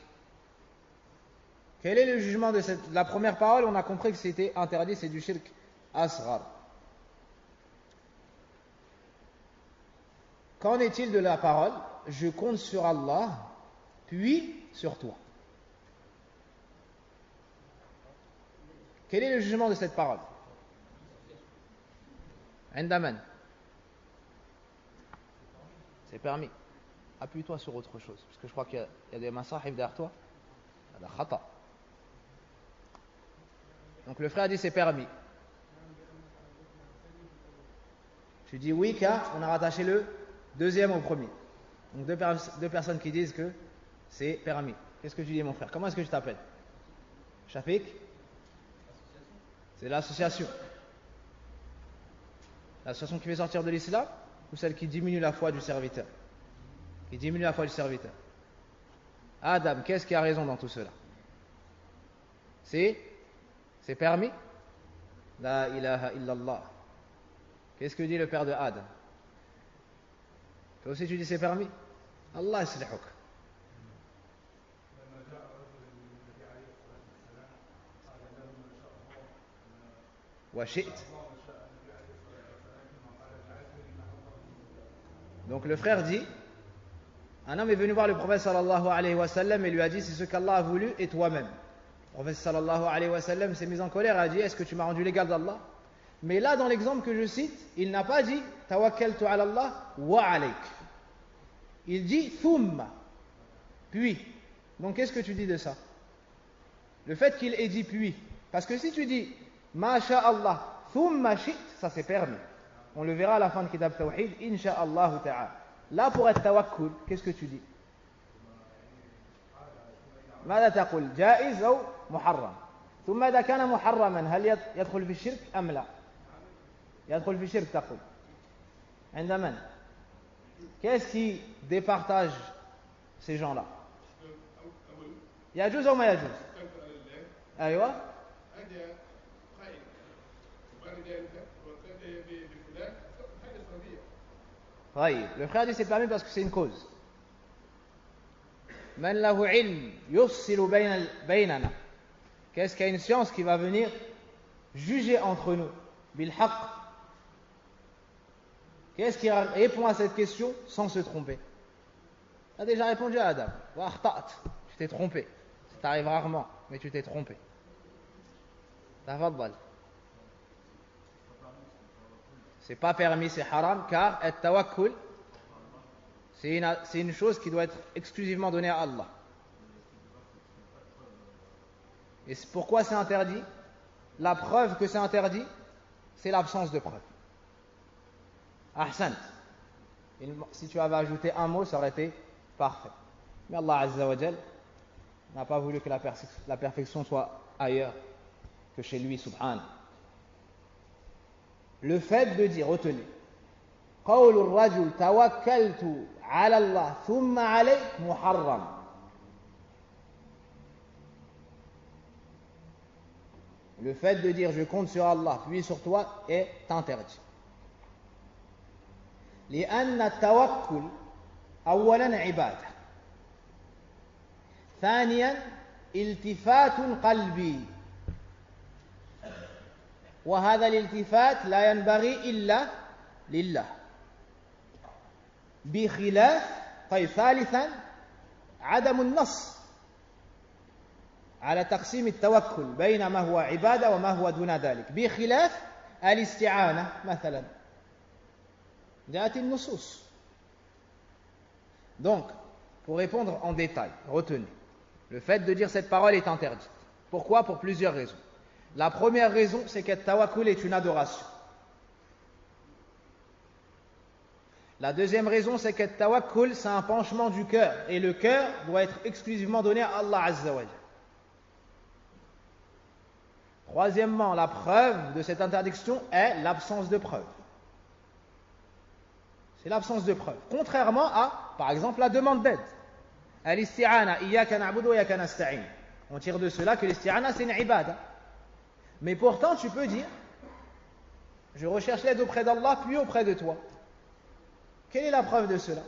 Quel est le jugement de la première parole? On a compris que c'était interdit, c'est du shirk asghar. Qu'en est-il de la parole je compte sur Allah puis sur toi? Quel est le jugement de cette parole? Indaman. C'est permis. Appuie-toi sur autre chose, parce que je crois qu'il y a des masahif derrière toi. Il y a des khata. Donc le frère dit c'est permis. Tu dis oui car on a rattaché le deuxième au premier. Donc deux personnes qui disent que c'est permis. Qu'est-ce que tu dis mon frère? Comment est-ce que tu t'appelles? Shafiq? C'est l'association. L'association qui fait sortir de l'islam ou celle qui diminue la foi du serviteur? Qui diminue la foi du serviteur. Adam, qu'est-ce qui a raison dans tout cela? C'est permis? La ilaha illallah. Qu'est-ce que dit le père de Adam? Toi aussi tu dis c'est permis? Allah yaslihuk. Wa shi't. Donc le frère dit, un homme est venu voir le prophète sallallahu alayhi wa sallam et lui a dit c'est ce qu'Allah a voulu et toi-même. Le prophète sallallahu alayhi wa sallam s'est mis en colère et a dit est-ce que tu m'as rendu l'égal d'Allah? Mais là dans l'exemple que je cite, il n'a pas dit tawakkaltu ala Allah wa alayk. Il dit thumma, puis. Donc qu'est-ce que tu dis de ça? Le fait qu'il ait dit puis, parce que si tu dis ma sha Allah thumma shi't, ça c'est permis. On le verra à la fin de Kitab Tawhid, insha'Allah ta'ala. Là, pour être tawakkul, qu'est-ce que tu dis? ماذا تقول؟ جائز أو محرم؟ ثم إذا كان محرما هل يدخل في الشرك أم لا؟ يدخل في الشرك تقول. عند من؟ Qu'est-ce qui départage ces gens-là? يجوز أو ما يجوز؟ أيوة. Oui, le frère dit c'est permis parce que c'est une cause. Man lahu ilm yussilu baynana. Qu'est-ce qu'il y a une science qui va venir juger entre nous? Bil haqq. Qu'est-ce qui répond à cette question sans se tromper? Tu as déjà répondu à Adam. Tu t'es trompé. Ça t'arrive rarement, mais tu t'es trompé. Tafaddal. C'est pas permis, c'est haram, car at-tawakkul, c'est une chose qui doit être exclusivement donnée à Allah. Et pourquoi c'est interdit? La preuve que c'est interdit, c'est l'absence de preuve. Ahsan. Si tu avais ajouté un mot, ça aurait été parfait. Mais Allah Azza wa Jal n'a pas voulu que la perfection soit ailleurs que chez lui, subhanahu. Le fait de dire, retenez, قول الرجل توكلت على الله ثم عليك محرم. Le fait de dire je compte sur Allah puis sur toi est interdit. لأن التوكل أولا عبادة. ثانيا التفات قلبي. وهذا الالتفات لا ينبغي إلا لله. بخلاف ثالثا عدم النص على تقسيم التوكل بين ما هو عبادة وما هو دون ذلك بخلاف الاستعانة مثلا جاءت النصوص. Donc, pour répondre en détail, retenez, le fait de dire cette parole est interdite. Pourquoi? Pour plusieurs raisons. La première raison, c'est que tawakkul est une adoration. La deuxième raison, c'est que tawakkul, c'est un penchement du cœur. Et le cœur doit être exclusivement donné à Allah Azza wa Jalla. Troisièmement, la preuve de cette interdiction est l'absence de preuve. C'est l'absence de preuve. Contrairement à, par exemple, la demande d'aide. Al-isti'ana, iyyaka na'budu wa iyyaka nasta'in. On tire de cela que l'isti'ana, c'est une ibada. Mais pourtant, tu peux dire, je recherche l'aide auprès d'Allah, puis auprès de toi. Quelle est la preuve de cela?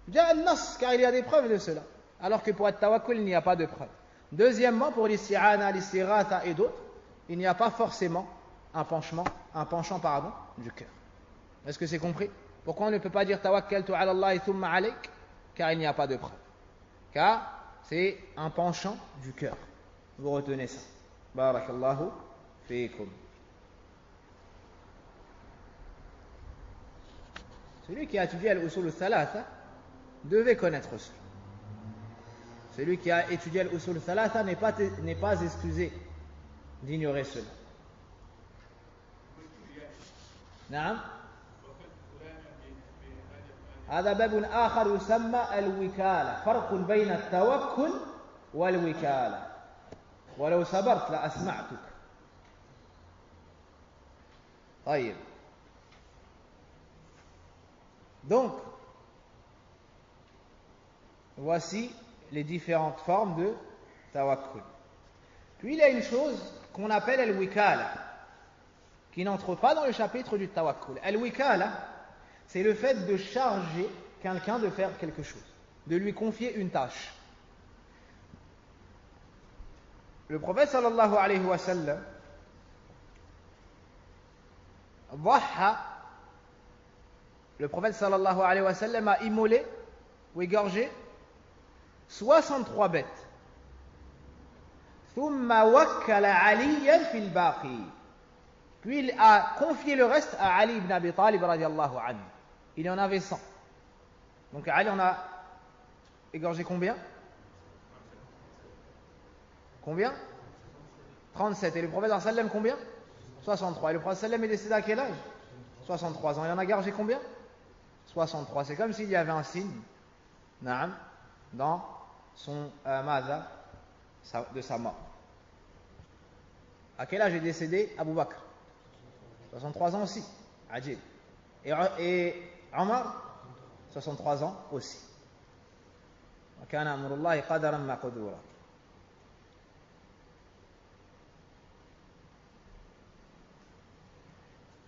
Déjà al-nas, car il y a des preuves de cela. Alors que pour at-tawakkul, il n'y a pas de preuve. Deuxièmement, pour l'isti'ana, l'istighatha et d'autres, il n'y a pas forcément un penchant du cœur. Est-ce que c'est compris? Pourquoi on ne peut pas dire tawakkaltu ala Allah thumma alayk? Car il n'y a pas de preuve. Car c'est un penchant du cœur. Vous retenez ça. Barakallahu fiikum. Celui qui a étudié al-usul al-thalatha devait connaître cela. Celui qui a étudié al-usul al-thalatha n'est pas excusé d'ignorer cela. نعم. هذا باب آخر يسمى الوكالة. فرق بين التوكل والوكالة. ولو صبرت لأسمعتك. طيب. Donc, voici les différentes formes de tawakkul. Puis il y a une chose qu'on appelle al-wikala, qui n'entre pas dans le chapitre du tawakkul. Al-wikala, c'est le fait de charger quelqu'un de faire quelque chose, de lui confier une tâche. Le prophète sallallahu alayhi wa sallam le prophète sallallahu alayhi wa sallam a immolé ou égorgé 63 bêtes. ثم وكل عليا في الباقي. Puis il a confié le reste à Ali ibn Abi Talib radiyallahu anhu. Il y en avait 100. Donc Ali en a égorgé combien? Combien? 37. Et le prophète sallallahu alayhi wa sallam combien? 63. Et le prophète sallallahu alayhi wa sallam est décédé à quel âge? 63 ans. Il en a égorgé combien? 63. C'est comme s'il y avait un signe dans son madha de sa mort. À quel âge est décédé Abu Bakr? 63 ans aussi. Ajib. Et Omar 63 ans aussi. وكان أمر الله قدرا مقدورا.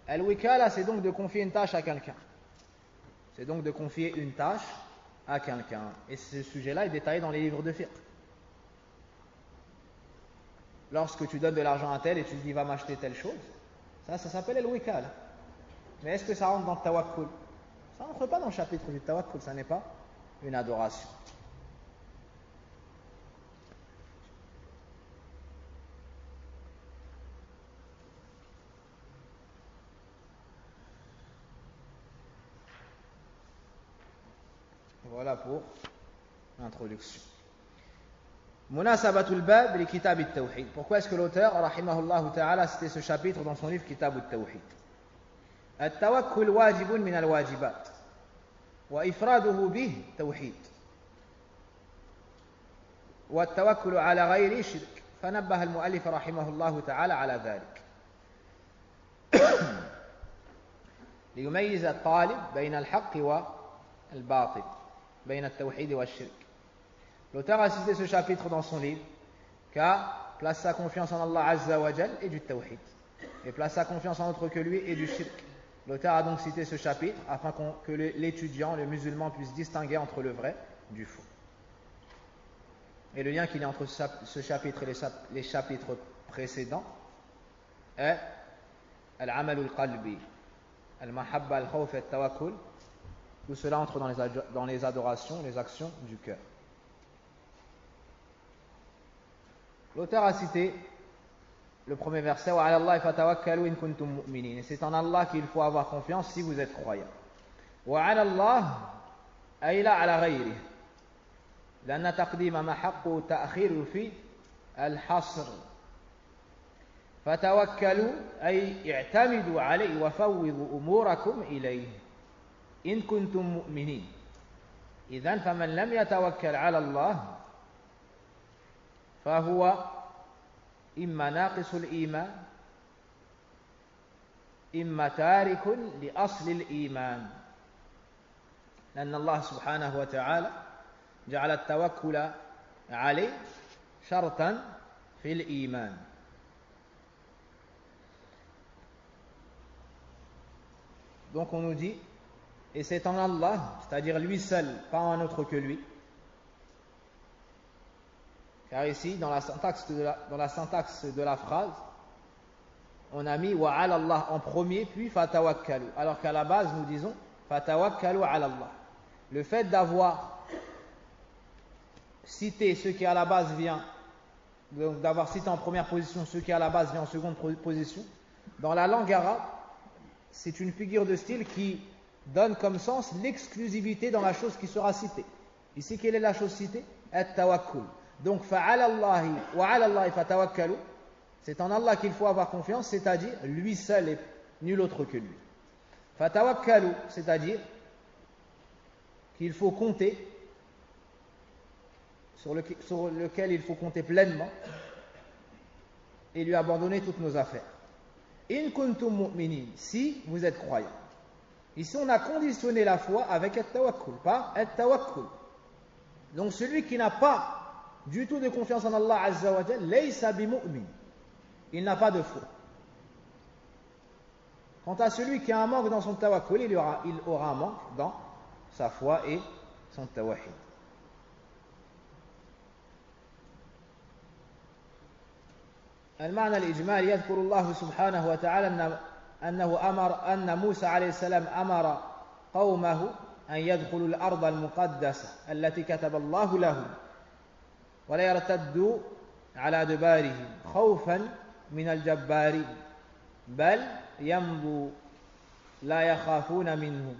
Al-wikala, c'est donc de confier une tâche à quelqu'un. C'est donc de confier une tâche à quelqu'un. Et ce sujet-là est détaillé dans les livres de fiqh. Lorsque tu donnes de l'argent à tel et tu lui dis va m'acheter telle chose, ça s'appelle al-wikal. Mais est-ce que ça rentre dans le tawakkul? Ça ne rentre pas dans le chapitre du tawakkul, ça n'est pas une adoration. Voilà pour l'introduction. Munasabatul bab li kitab at-tawhid. Pourquoi est-ce que l'auteur, rahimahullah ta'ala, a cité ce chapitre dans son livre Kitab at-tawhid? At-tawakkul wajibun min al-wajibat wa ifraduhu bih tawhid. Wa at-tawakkul ala ghayri shirk. فنبه المؤلف رحمه الله تعالى على ذلك ليميز الطالب بين الحق والباطل بين التوحيد والشرك. L'auteur a cité ce chapitre dans son livre car place sa confiance en Allah Azza wa Jal et du tawhid, et place sa confiance en autre que lui et du shirk. L'auteur a donc cité ce chapitre afin que l'étudiant, le musulman, puisse distinguer entre le vrai du faux. Et le lien qu'il y a entre ce chapitre et les chapitres précédents est al-amal al-qalbi, al-mahabba al-khawf et al-tawakkul. Tout cela entre dans les adorations, les actions du cœur. L'auteur a cité le premier verset wa 'ala Allahi fatawakkalu in kuntum mu'minin. Et c'est en Allah qu'il faut avoir confiance si vous êtes croyants. Wa 'ala Allah ay la 'ala ghayrihi. لأن تقديم ما حقه تأخير في الحصر. فتوكلوا أي اعتمدوا عليه وفوضوا أموركم إليه إن كنتم مؤمنين. إذن فمن لم يتوكل على الله فهو إما ناقص الإيمان إما تارك لأصل الإيمان. لأن الله سبحانه وتعالى جعل التوكل عليه شرطا في الإيمان. Donc on nous dit, et c'est en Allah, c'est-à-dire lui seul, pas un autre que lui. Car ici, dans la syntaxe de la phrase, on a mis wa 'ala Allah en premier, puis fatawakkalu. Alors qu'à la base, nous disons fatawakkalu 'ala Allah. Le fait d'avoir cité ce qui à la base vient, d'avoir cité en première position ce qui à la base vient en seconde position, dans la langue arabe, c'est une figure de style qui donne comme sens l'exclusivité dans la chose qui sera citée. Ici, quelle est la chose citée? At-tawakkul. Donc, fa'ala Allahi wa 'ala Allahi fatawakkalu, c'est en Allah qu'il faut avoir confiance, c'est-à-dire lui seul et nul autre que lui. Fatawakkalu, c'est-à-dire qu'il faut compter, sur lequel il faut compter pleinement et lui abandonner toutes nos affaires. In kuntum mu'minin, si vous êtes croyants. Ici, on a conditionné la foi avec at-tawakkul, pas at-tawakkul. Donc, celui qui n'a pas du tout de confiance en Allah Azza wa Jal, laysa bimu'min. Il n'a pas de foi. Quant à celui qui a un manque dans son tawakkul, il aura un manque dans sa foi et son tawahid. المعنى الإجمالي يذكر الله سبحانه وتعالى أن موسى عليه السلام أمر قومه أن يدخلوا الأرض المقدسة التي كتب الله لهم ولا يرتدوا على أدبارهم خوفا من الجبارين بل يمضوا لا يخافون منهم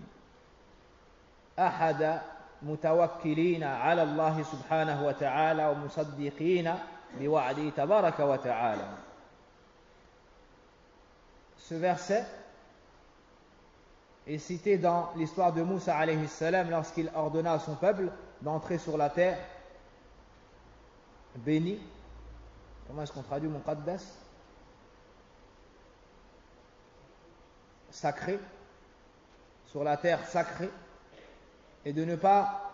أحد متوكلين على الله سبحانه وتعالى ومصدقين بوعده تبارك وتعالى. Ce verset est cité dans l'histoire de Moussa alayhi salam lorsqu'il ordonna à son peuple d'entrer sur la terre bénie. Comment est-ce qu'on traduit muqaddas? Sacré, sur la terre sacrée, et de ne pas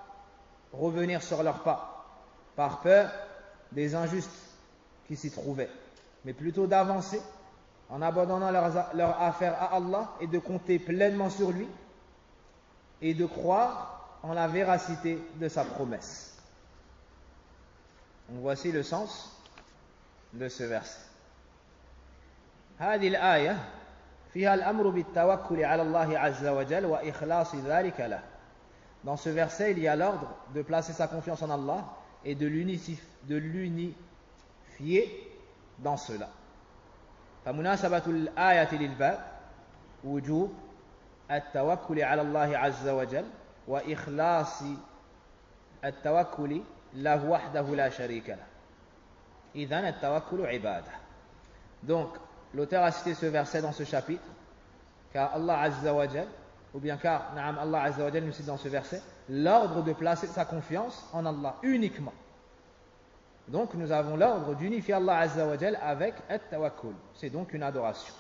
revenir sur leurs pas par peur des injustes qui s'y trouvaient, mais plutôt d'avancer en abandonnant leurs affaires à Allah et de compter pleinement sur lui et de croire en la véracité de sa promesse. Donc voici le sens de ce verset. هذه الآية فيها الأمر بالتوكل على الله عز وجل وإخلاص ذلك له. Dans ce verset, il y a l'ordre de placer sa confiance en Allah et de l'unifier dans cela. فمناسبة الآية للباب وجوب التوكل على الله عز وجل وإخلاص التوكل له وحده لا شريك له. إذن التوكل عبادة. Donc, l'auteur a cité ce verset dans ce chapitre, car Allah Azza wa Jal, ou bien car Allah Azza wa Jal nous cite dans ce verset l'ordre de placer sa confiance en Allah uniquement. Donc nous avons l'ordre d'unifier Allah Azza wa Jal avec at-tawakkul. C'est donc une adoration.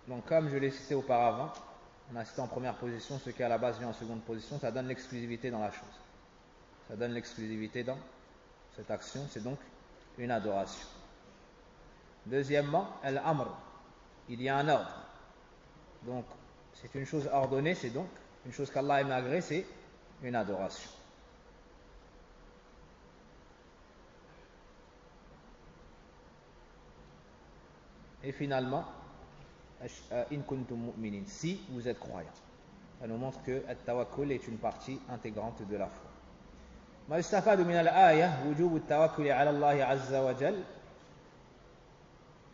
Donc comme je l'ai cité auparavant, on a cité en première position ce qui à la base vient en seconde position, ça donne l'exclusivité dans la chose. Ça donne l'exclusivité dans cette action, c'est donc une adoration. Deuxièmement, al-amr, il y a un ordre. Donc, c'est une chose ordonnée, c'est donc une chose qu'Allah aime agréer, c'est une adoration. Et finalement, in kuntum mu'minin, si vous êtes croyants. Ça nous montre que at-tawakkul est une partie intégrante de la foi. ما يستفاد من الآية وجوب التوكل على الله عز وجل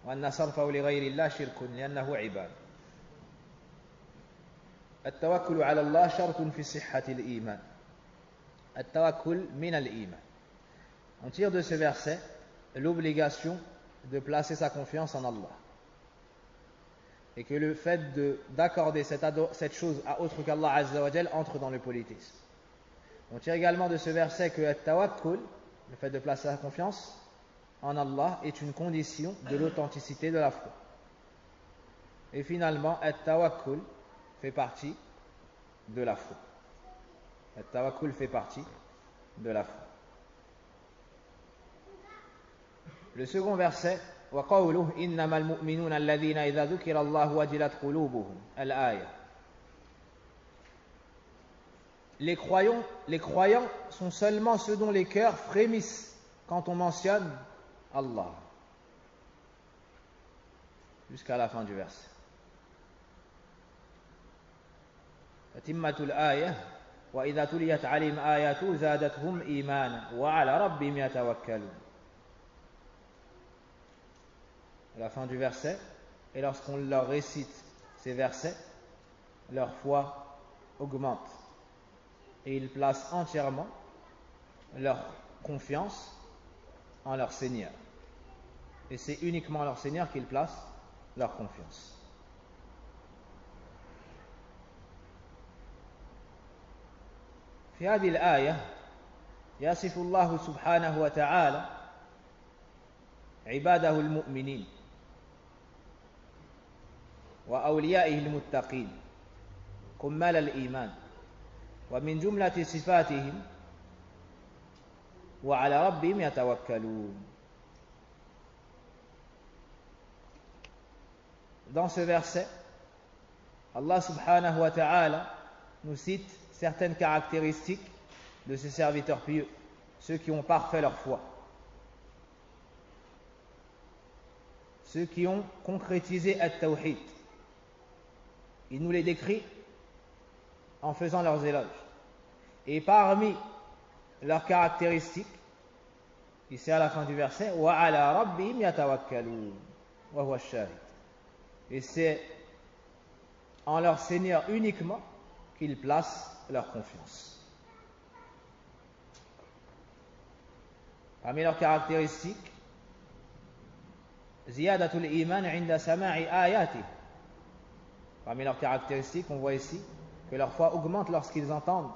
وأن صرفه لغير الله شرك لأنه عبادة. التوكل على الله شرط في صحة الإيمان. التوكل من الإيمان. On tire de ce verset l'obligation de placer sa confiance en Allah. Et que le fait d'accorder cette chose à autre qu'Allah Azza wa Jal entre dans le polythéisme. On tire également de ce verset que at-tawakkul, le fait de placer sa confiance en Allah, est une condition de l'authenticité de la foi. Et finalement, at-tawakkul fait partie de la foi. At-tawakkul fait partie de la foi. Le second verset, وَقَوْلُهُ إِنَّمَا الْمُؤْمِنُونَ الَّذِينَ إِذَا ذُكِرَ اللَّهُ وَجِلَتْ قُلُوبُهُم. Al-Aya. Les croyants sont seulement ceux dont les cœurs frémissent quand on mentionne Allah. Jusqu'à la fin du verset. تتمة الآية وإذا تليت عليهم آياته زادتهم إيمانا وعلى ربهم يتوكلون. À la fin du verset, et lorsqu'on leur récite ces versets, leur foi augmente. Et ils placent entièrement leur confiance en leur Seigneur. Et c'est uniquement leur Seigneur qu'ils placent leur confiance. في هذه الآية يصف الله سبحانه وتعالى عباده المؤمنين وأوليائه المتقين كمال الإيمان ومن جملة صفاتهم وعلى ربهم يتوكلون. Dans ce verset, Allah subhanahu wa ta'ala nous cite certaines caractéristiques de ses serviteurs pieux, ceux qui ont parfait leur foi, ceux qui ont concrétisé at-tawhid. Il nous les décrit en faisant leurs éloges. Et parmi leurs caractéristiques, ici à la fin du verset, وَعَلَى رَبِّهِمْ يَتَوَكَّلُونَ وَهُوَ الشَّاهِدُ. Et c'est en leur Seigneur uniquement qu'ils placent leur confiance. Parmi leurs caractéristiques, زِيَادَةُ الْإِيمَانِ عِنْدَ سَمَاعِ آيَاتِهِ. Parmi leurs caractéristiques, on voit ici que leur foi augmente lorsqu'ils entendent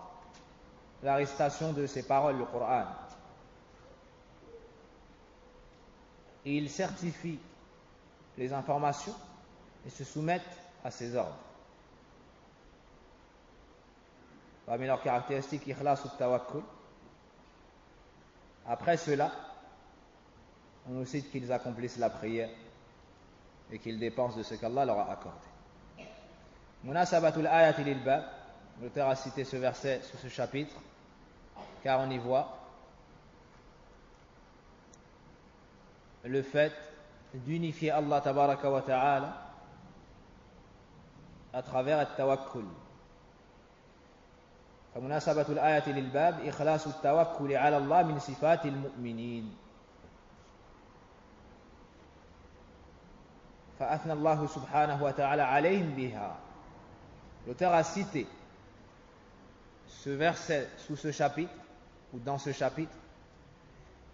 la récitation de ces paroles, le Coran. Et ils certifient les informations et se soumettent à ses ordres. Parmi leurs caractéristiques, ikhlas ou tawakkul. Après cela, on nous cite qu'ils accomplissent la prière et qu'ils dépensent de ce qu'Allah leur a accordé. Munasabatul ayati lil bab, l'auteur a cité ce verset sous ce chapitre, car on y voit le fait d'unifier Allah tabaraka wa ta'ala à travers التوكل. فمناسبة الآية للباب إخلاص التوكل على الله من صفات المؤمنين. فأثنى الله سبحانه وتعالى عليهم بها. L'auteur a cité ce verset sous ce chapitre ou dans ce chapitre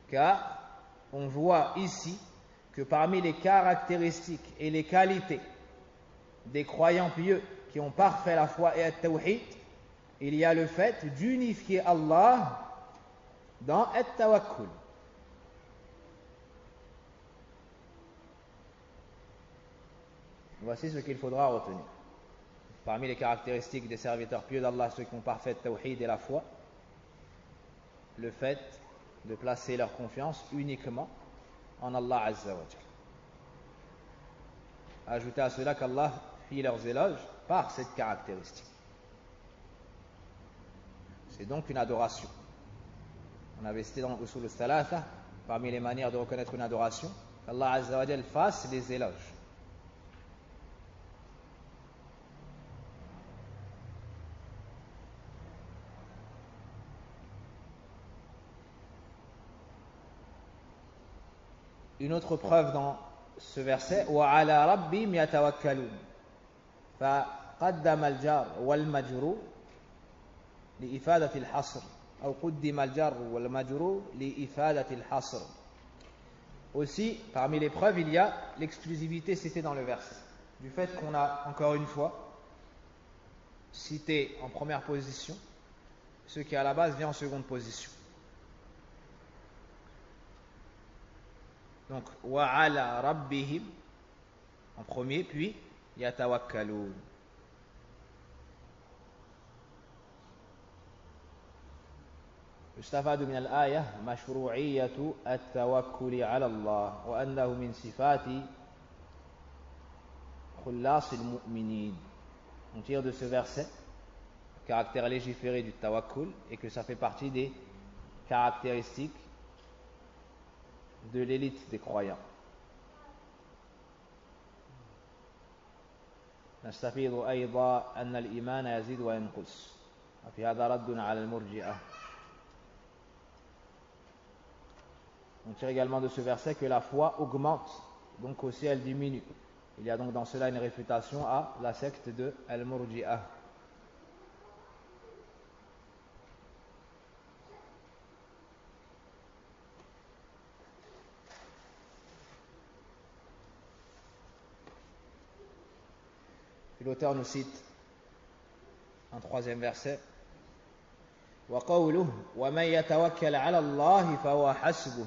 car on voit ici que parmi les caractéristiques et les qualités des croyants pieux qui ont parfait la foi et le tawhid, il y a le fait d'unifier Allah dans le tawakkul. Voici ce qu'il faudra retenir. Parmi les caractéristiques des serviteurs pieux d'Allah, ceux qui ont parfait le tawhid et la foi, le fait de placer leur confiance uniquement en Allah Azza wa Jalla. Ajoutez à cela qu'Allah fit leurs éloges par cette caractéristique. C'est donc une adoration. On avait cité dans Usul al-Thalatha, parmi les manières de reconnaître une adoration, qu'Allah Azza wa Jalla fasse les éloges. Une autre preuve dans ce verset, وَعَلَى رَبِّهِمْ يَتَوَكَّلُونَ فقدم الجار والمجرور لإفادة الحصر أو قدم الجار والمجرور لإفادة الحصر. Aussi, parmi les preuves, il y a l'exclusivité citée dans le verset. Du fait qu'on a, encore une fois, cité en première position ce qui à la base vient en seconde position. Donc, وَعَلَى رَبِّهِمْ en premier, puis يَتَوَكَّلُونَ. يستفاد من الآية مشروعية التوكل على الله وأنه من صفات خلاص المؤمنين. On tire de ce verset le caractère légiféré du tawakkul et que ça fait partie des caractéristiques de l'élite des croyants. نستفيد أيضا أن الإيمان يزيد وينقص وفي هذا رد على المرجئة. On tire également de ce verset que la foi augmente, donc aussi elle diminue. Il y a donc dans cela une réfutation à la secte de Al-Murji'ah. L'auteur nous cite un troisième verset. وَقَوْلُهُ وَمَنْ يَتَوَكَّلْ عَلَى اللَّهِ فَهُوَ حَسْبُهُ.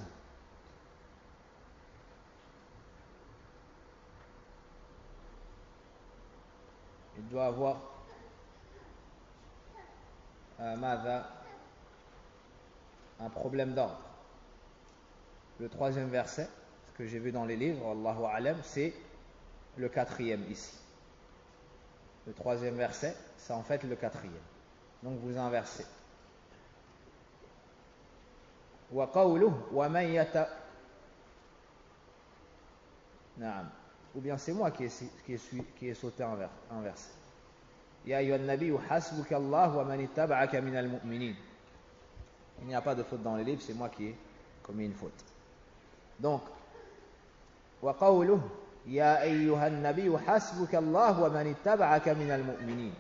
Il doit avoir un problème d'ordre. Le troisième verset, ce que j'ai vu dans les livres, Allahu A'lam, c'est le quatrième ici. Le troisième verset, c'est en fait le quatrième. Donc vous inversez. وَقَوْلُهُ وَمَنْ نعم. Ou bien c'est moi qui ai sauté un verset. يَا أَيُّهَا النَّبِيُّ حَسْبُكَ اللَّهُ وَمَنِ اتَّبَعَكَ مِنَ الْمُؤْمِنِينَ. Il n'y a pas de faute dans les livres, c'est moi qui ai commis une faute. Donc, وَقَوْلُهُ يَا أَيُّهَا النَّبِيُّ حَسْبُكَ اللَّهُ وَمَنِ اتَّبَعَكَ مِنَ الْمُؤْمِنِينَ.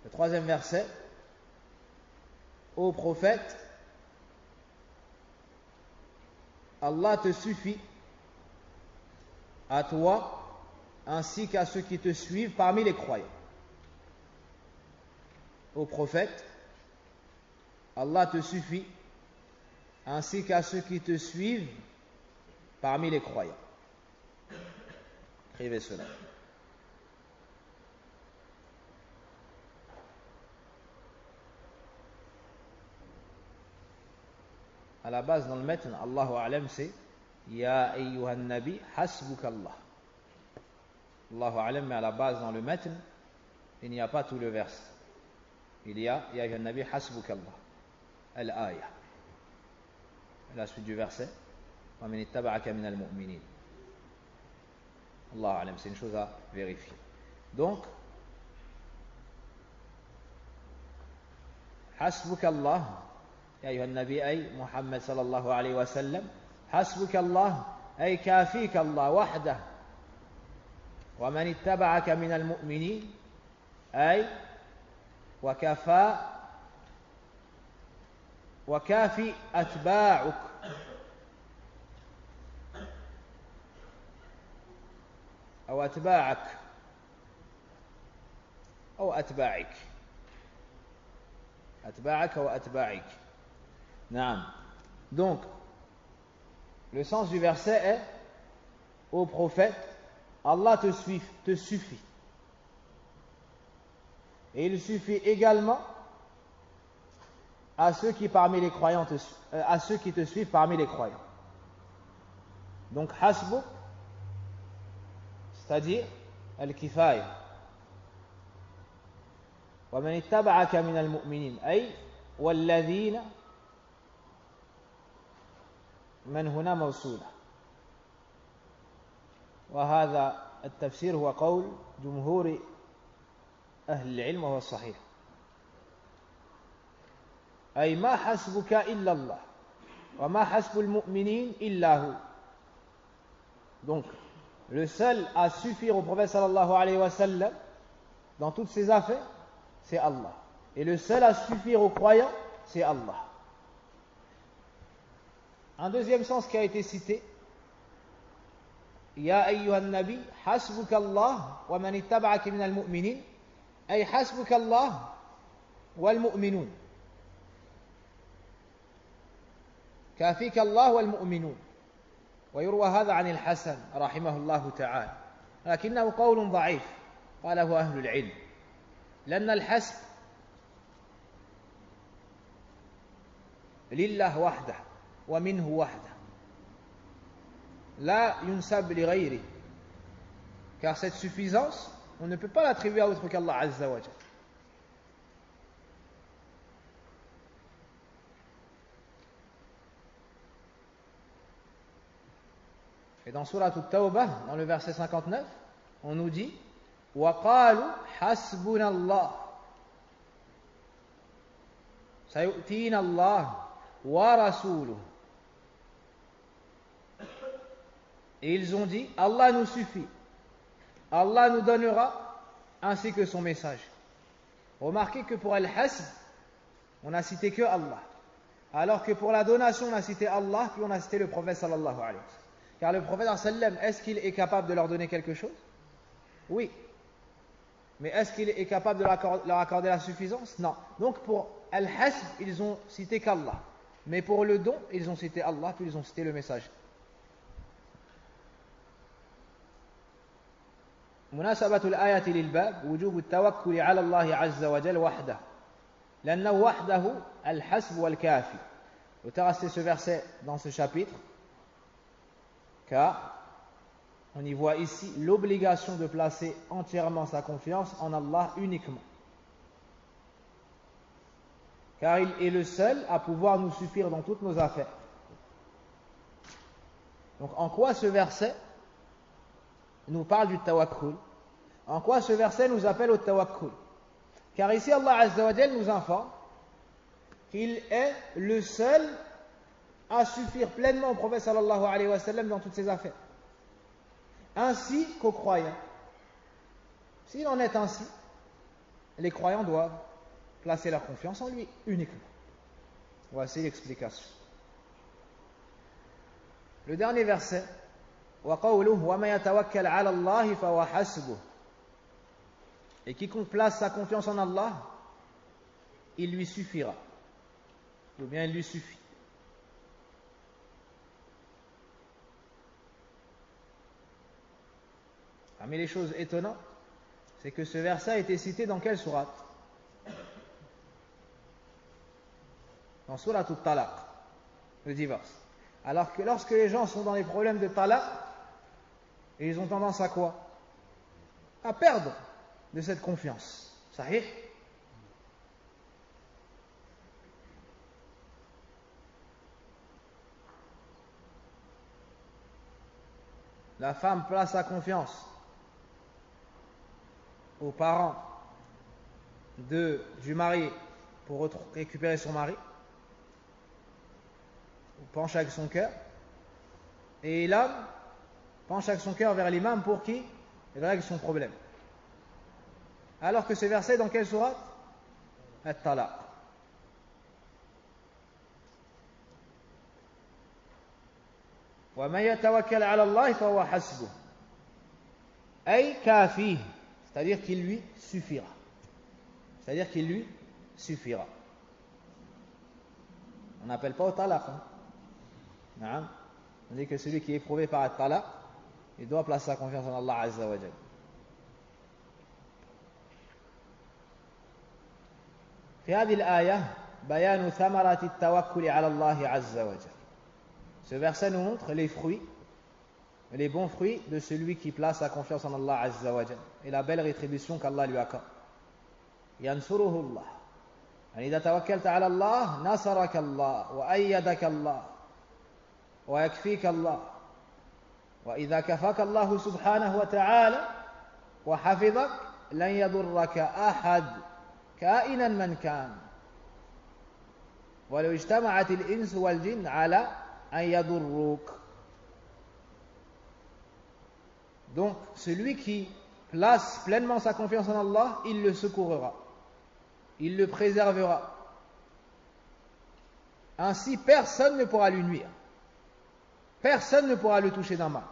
Le troisième verset. Ô prophète, Allah te suffit à toi ainsi qu'à ceux qui te suivent parmi les croyants. Ô prophète, Allah te suffit ainsi qu'à ceux qui te suivent parmi les croyants. Écrivez cela. À la base, dans le maître, Allahu A'lam, c'est Ya ayyuhan nabi hasbukallah. Allahu alam, mais à la base dans le matn, il n'y a pas tout le verset. Il y a Ya ayyuhan nabi hasbukallah, al-aya. La suite du verset, wa man ittaba'aka minal mu'minin. Allahu alam, c'est une chose à vérifier. Donc, hasbukallah, Ya ayyuhan nabi ay Muhammad sallallahu alayhi wa sallam, hasbukallah ay kafikallah wahdah. ومن اتبعك من المؤمنين أي وكافي أتباعك أو أتباعك أو أتباعك أو أتباعك. نعم. Donc, le sens du verset est: ô prophète, Allah te suffit. Et il suffit également à ceux qui parmi les croyants à ceux qui te suivent parmi les croyants. Donc hasbu, c'est-à-dire al-kifaya. Wa man ittaba'aka min al-mu'minin ay walladhina man huna mawsula. وهذا التفسير هو قول جمهور أهل العلم وهو الصحيح. أي ما حسبك إلا الله وما حسب المؤمنين إلا هو. Donc, le seul à suffire au prophète sallallahu alayhi wa sallam dans toutes ses affaires, c'est Allah. Et le seul à suffire aux croyants, c'est Allah. Un deuxième sens qui a été cité: Ya ayyuhan nabi hasbukallah wa man ittaba'aka minal mu'minin ay hasbukallah wal mu'minun. كافيك الله والمؤمنون. ويروى هذا عن الحسن رحمه الله تعالى، لكنه قول ضعيف قاله أهل العلم، لأن الحسب لله وحده ومنه وحده لا ينسب لغيره، car cette suffisance on ne peut pas l'attribuer à autre qu'Allah Azza wa Jalla. Et dans Surah At-Tawbah, dans le verset 59, on nous dit: وَقَالُوا حَسْبُنَا اللَّهُ سَيُؤْتِينَ اللَّهُ وَرَسُولُهُ. Et ils ont dit: Allah nous suffit, Allah nous donnera, ainsi que son message. Remarquez que pour Al-Hasb, on n'a cité que Allah, alors que pour la donation, on a cité Allah, puis on a cité le prophète sallallahu alayhi wa sallam. Car le prophète sallam, est-ce qu'il est capable de leur donner quelque chose? Oui. Mais est-ce qu'il est capable de leur accorder la suffisance? Non. Donc pour Al-Hasb, ils ont cité qu'Allah. Mais pour le don, ils ont cité Allah, puis ils ont cité le message. مناسبة الآية للباب وجوب التوكل على الله عز وجل وحده لأنه وحده الحسب والكافي. Autant rester ce verset dans ce chapitre, car on y voit ici l'obligation de placer entièrement sa confiance en Allah uniquement, car il est le seul à pouvoir nous suffire dans toutes nos affaires. Donc en quoi ce verset nous parle du tawakkul? En quoi ce verset nous appelle au tawakkul? Car ici Allah Azza wa Jalla nous informe qu'il est le seul à suffire pleinement au prophète sallallahu alayhi wa sallam dans toutes ses affaires, ainsi qu'aux croyants. S'il en est ainsi, les croyants doivent placer leur confiance en lui uniquement. Voici l'explication. Le dernier verset: وَقَوْلُهُ وَمَا يَتَوَكَّلْ عَلَى اللَّهِ فَهُوَ حَسْبُهُ. Et quiconque place sa confiance en Allah, il lui suffira, ou bien il lui suffit. Parmi les choses étonnantes, c'est que ce verset a été cité dans quelle sourate? Dans Surat At-Talaq, le divorce. Alors que lorsque les gens sont dans les problèmes de talaq, ils ont tendance à quoi? à perdre de cette confiance. Sahih? La femme place sa confiance aux parents du mari pour récupérer son mari, ou penche avec son cœur, et l'homme penche avec son cœur vers l'imam pour qui il règle son problème. Alors que ce verset dans quelle sourate? At-Talaq. وَمَن يَتَوَكَّلْ عَلَى اللَّهِ فَهُوَ حَسْبُهُ أي كافيه, c'est-à-dire qu'il lui suffira. C'est-à-dire qu'il lui suffira. On n'appelle pas au talaq. Hein? On dit que celui qui est éprouvé par le talaq, il doit placer sa confiance en Allah Azza wa Jal. في هذه الآية بيان ثمرة التوكل على الله عز وجل. Ce verset nous montre les fruits, les bons fruits de celui qui place sa confiance en Allah Azza wa Jal et la belle rétribution qu'Allah lui accorde. ينصره الله. يعني إذا توكلت على الله نصرك الله وأيدك الله ويكفيك الله. وإذا كفاك الله سبحانه وتعالى وحفظك لن يضرك أحد كائنا من كان ولو اجتمعت الإنس والجن على أن يضروك. Donc celui qui place pleinement sa confiance en Allah, il le secourra, il le préservera. Ainsi personne ne pourra lui nuire, personne ne pourra le toucher d'un mal,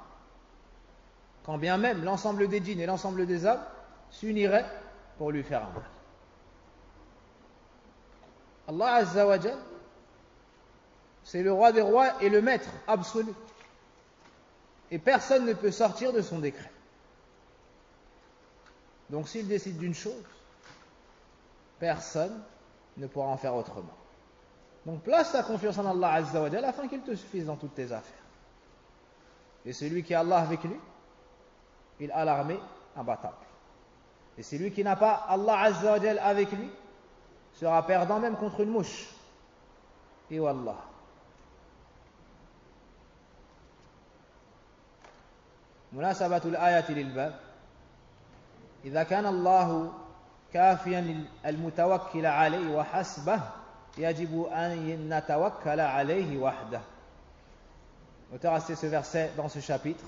quand bien même l'ensemble des djinns et l'ensemble des hommes s'uniraient pour lui faire un mal. Allah Azza wa Jal, c'est le roi des rois et le maître absolu. Et personne ne peut sortir de son décret. Donc s'il décide d'une chose, personne ne pourra en faire autrement. Donc place ta confiance en Allah Azza wa Jal afin qu'il te suffise dans toutes tes affaires. Et celui qui a Allah avec lui, il a l'armée imbattable. Et celui qui n'a pas Allah Azza wa Jal avec lui sera perdant même contre une mouche. Et wallah. مناسبة الآية للباب إذا كان الله كافيا المتوكل عليه وحسبه يجب أن نتوكل عليه وحده. L'auteur a cité ce verset dans ce chapitre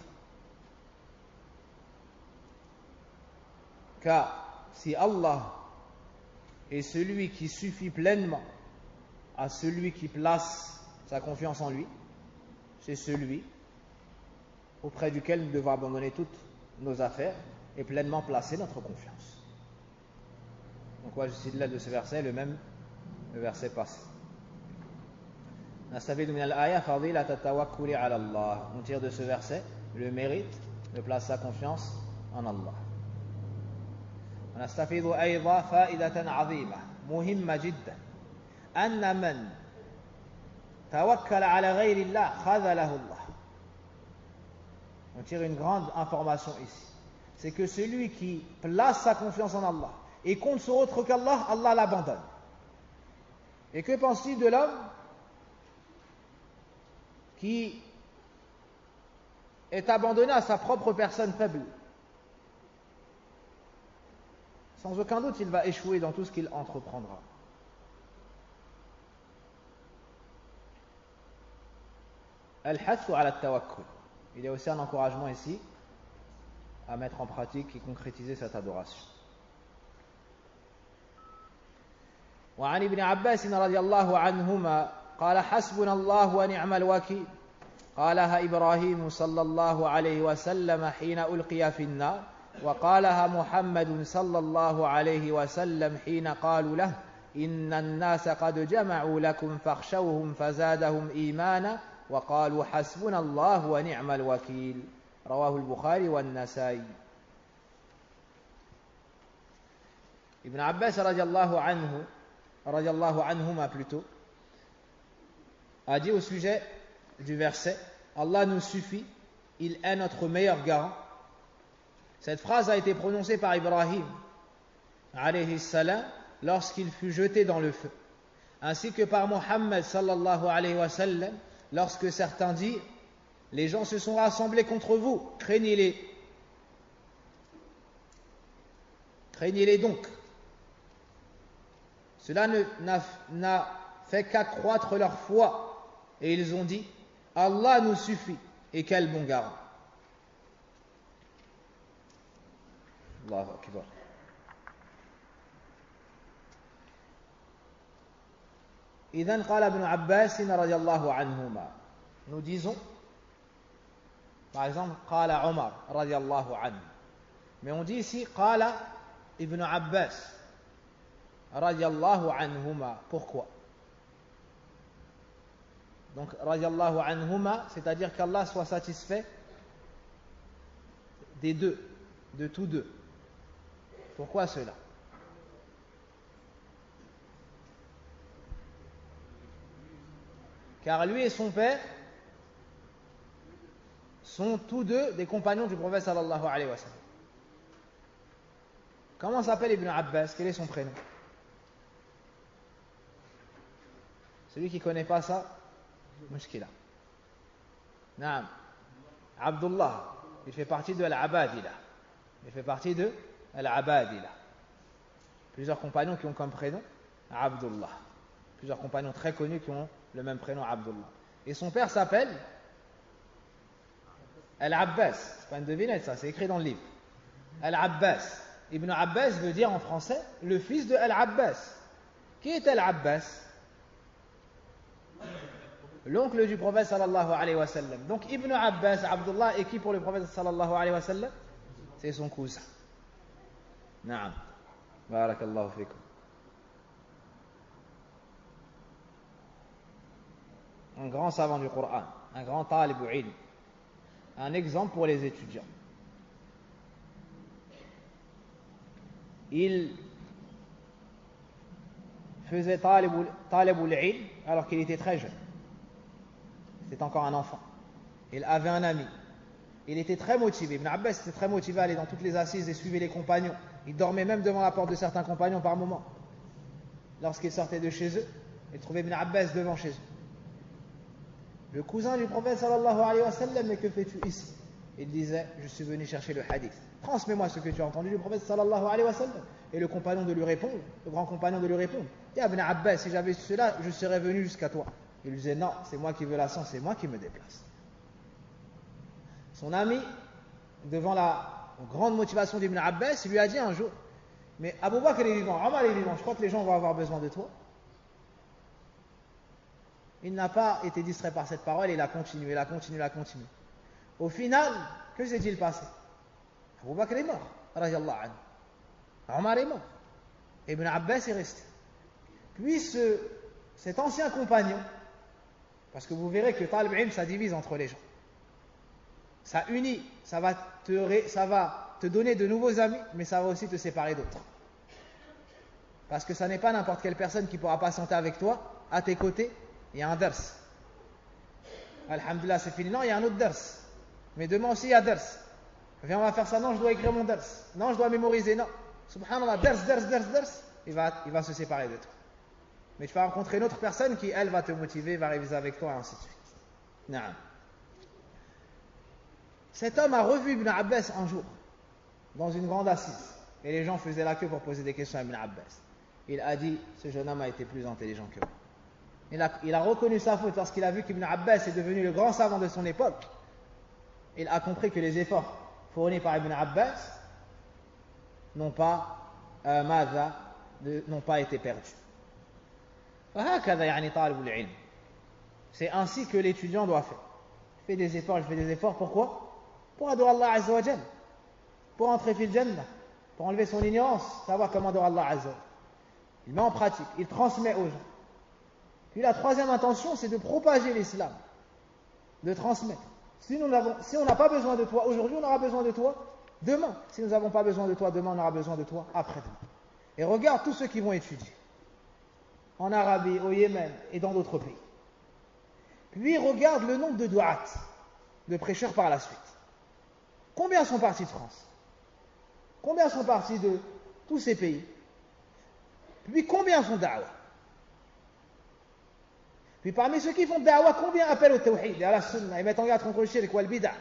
car si Allah est celui qui suffit pleinement à celui qui place sa confiance en lui, c'est celui auprès duquel nous devons abandonner toutes nos affaires et pleinement placer notre confiance. Donc voilà, je cite là de ce verset le verset passé. On tire de ce verset le mérite de placer sa confiance en Allah. ونستفيد أيضا فائدة عظيمة مهمة جدا أن من توكل على غير الله خذله الله. On tire une grande information ici. C'est que celui qui place sa confiance en Allah et compte sur autre qu'Allah, Allah l'abandonne. Et que pense-t-il de l'homme qui est abandonné à sa propre personne faible? Sans aucun doute, il va échouer dans tout ce qu'il entreprendra. Al-hathu ala tawakkul. Il y a aussi un encouragement ici à mettre en pratique et concrétiser cette adoration. وعن ابن عباس رضي الله عنهما قال حسبنا الله ونعم الوكيل قالها إبراهيم صلى الله عليه وسلم حين ألقي في النار وقالها محمد صلى الله عليه وسلم حين قالوا له إن الناس قد جمعوا لكم فاخشوهم فزادهم إيمانا وقالوا حسبنا الله ونعم الوكيل رواه البخاري والنسائي. Ibn Abbas radiallahu anhuma plutôt a dit au sujet du verset Allah nous suffit, il est notre meilleur garant. Cette phrase a été prononcée par Ibrahim alayhi salam lorsqu'il fut jeté dans le feu, ainsi que par Mohammed sallallahu alayhi wa sallam lorsque certains dirent: les gens se sont rassemblés contre vous, craignez-les. Craignez-les donc. Cela n'a fait qu'accroître leur foi, et ils ont dit: Allah nous suffit, et quel bon garant. Allahu Akbar. إذن قال ابن عباس رضي الله عنهما. Nous disons, par exemple, قال عمر رضي الله عنه. Mais on dit ici قال ابن عباس رضي الله عنهما. Pourquoi? Donc رضي الله عنهما, c'est-à-dire qu'Allah soit satisfait des deux, de tous deux. Pourquoi cela? Car lui et son père sont tous deux des compagnons du prophète sallallahu alayhi wa sallam. Comment s'appelle Ibn Abbas? Quel est son prénom? Celui qui ne connaît pas ça, mushkila. Naam. Abdullah, il fait partie de Al-Abadila. Il fait partie de Al-Abadila. Plusieurs compagnons qui ont comme prénom Abdullah. Plusieurs compagnons très connus qui ont le même prénom Abdullah. Et son père s'appelle Al-Abbas. C'est pas une devinette ça, c'est écrit dans le livre. Al-Abbas. Ibn Abbas veut dire en français le fils de Al-Abbas. Qui est Al-Abbas? L'oncle du prophète sallallahu alayhi wa sallam. Donc Ibn Abbas, Abdullah, est qui pour le prophète sallallahu alayhi wa sallam? C'est son cousin. Naam. Barakallahu fikum. Un grand savant du Coran, un grand talib ilm, un exemple pour les étudiants. Il faisait talibul ilm alors qu'il était très jeune. C'était encore un enfant. Il avait un ami. Il était très motivé. Ibn Abbas était très motivé à aller dans toutes les assises et suivait les compagnons. Il dormait même devant la porte de certains compagnons par moment. Lorsqu'il sortait de chez eux, il trouvait Ibn Abbas devant chez eux. Le cousin du prophète sallallahu alayhi wa sallam: mais que fais-tu ici? Il disait: je suis venu chercher le hadith. Transmets-moi ce que tu as entendu du prophète sallallahu alayhi wa sallam. Et le compagnon de lui répondre, le grand compagnon de lui répondre: Ya Ibn Abbas, si j'avais su cela, je serais venu jusqu'à toi. Il lui disait: non, c'est moi qui veux la science, c'est moi qui me déplace. Son ami, devant la grande motivation d'Ibn Abbas, il lui a dit un jour: mais Abu Bakr est vivant, Omar est vivant, je crois que les gens vont avoir besoin de toi. Il n'a pas été distrait par cette parole et il a continué, il a continué, il a continué. Au final, que s'est-il passé? Abu Bakr est mort, radiallahu anhu. Omar est mort. Ibn Abbas est resté. Puis cet ancien compagnon, parce que vous verrez que Talib Ilm, ça divise entre les gens. Ça unit, ça va te donner de nouveaux amis, mais ça va aussi te séparer d'autres. Parce que ça n'est pas n'importe quelle personne qui pourra patienter avec toi, à tes côtés. Il y a un dars. Alhamdulillah, c'est fini. Non, il y a un autre dars. Mais demain aussi, il y a dars. Viens, on va faire ça. Non, je dois écrire mon dars. Non, je dois mémoriser. Non. Subhanallah, dars. Il va se séparer de toi. Mais tu vas rencontrer une autre personne qui, elle, va te motiver, va réviser avec toi, et ainsi de suite. Naam. Cet homme a revu Ibn Abbas un jour, dans une grande assise. Et les gens faisaient la queue pour poser des questions à Ibn Abbas. Il a dit: ce jeune homme a été plus intelligent que moi. Il a reconnu sa faute lorsqu'il a vu qu'Ibn Abbas est devenu le grand savant de son époque. Il a compris que les efforts fournis par Ibn Abbas n'ont pas été perdus. C'est ainsi que l'étudiant doit faire. Je fais des efforts, pourquoi? Pour adorer Allah Azza wa Jal, pour entrer fil Jannah, pour enlever son ignorance, savoir comment adorer Allah Azza wa Jal. Il met en pratique, il transmet aux gens. Puis la troisième intention, c'est de propager l'islam, de transmettre. Si on n'a pas besoin de toi aujourd'hui, on aura besoin de toi demain. Si nous n'avons pas besoin de toi demain, on aura besoin de toi après-demain. Et regarde tous ceux qui vont étudier, en Arabie, au Yémen et dans d'autres pays. Puis regarde le nombre de du'at, de prêcheurs par la suite. Combien sont partis de France? Combien sont partis de tous ces pays? Puis combien font da'wah? Puis parmi ceux qui font da'wah, combien appellent au tawhid et à la sunna et mettent en garde contre le shirk wal bid'ah?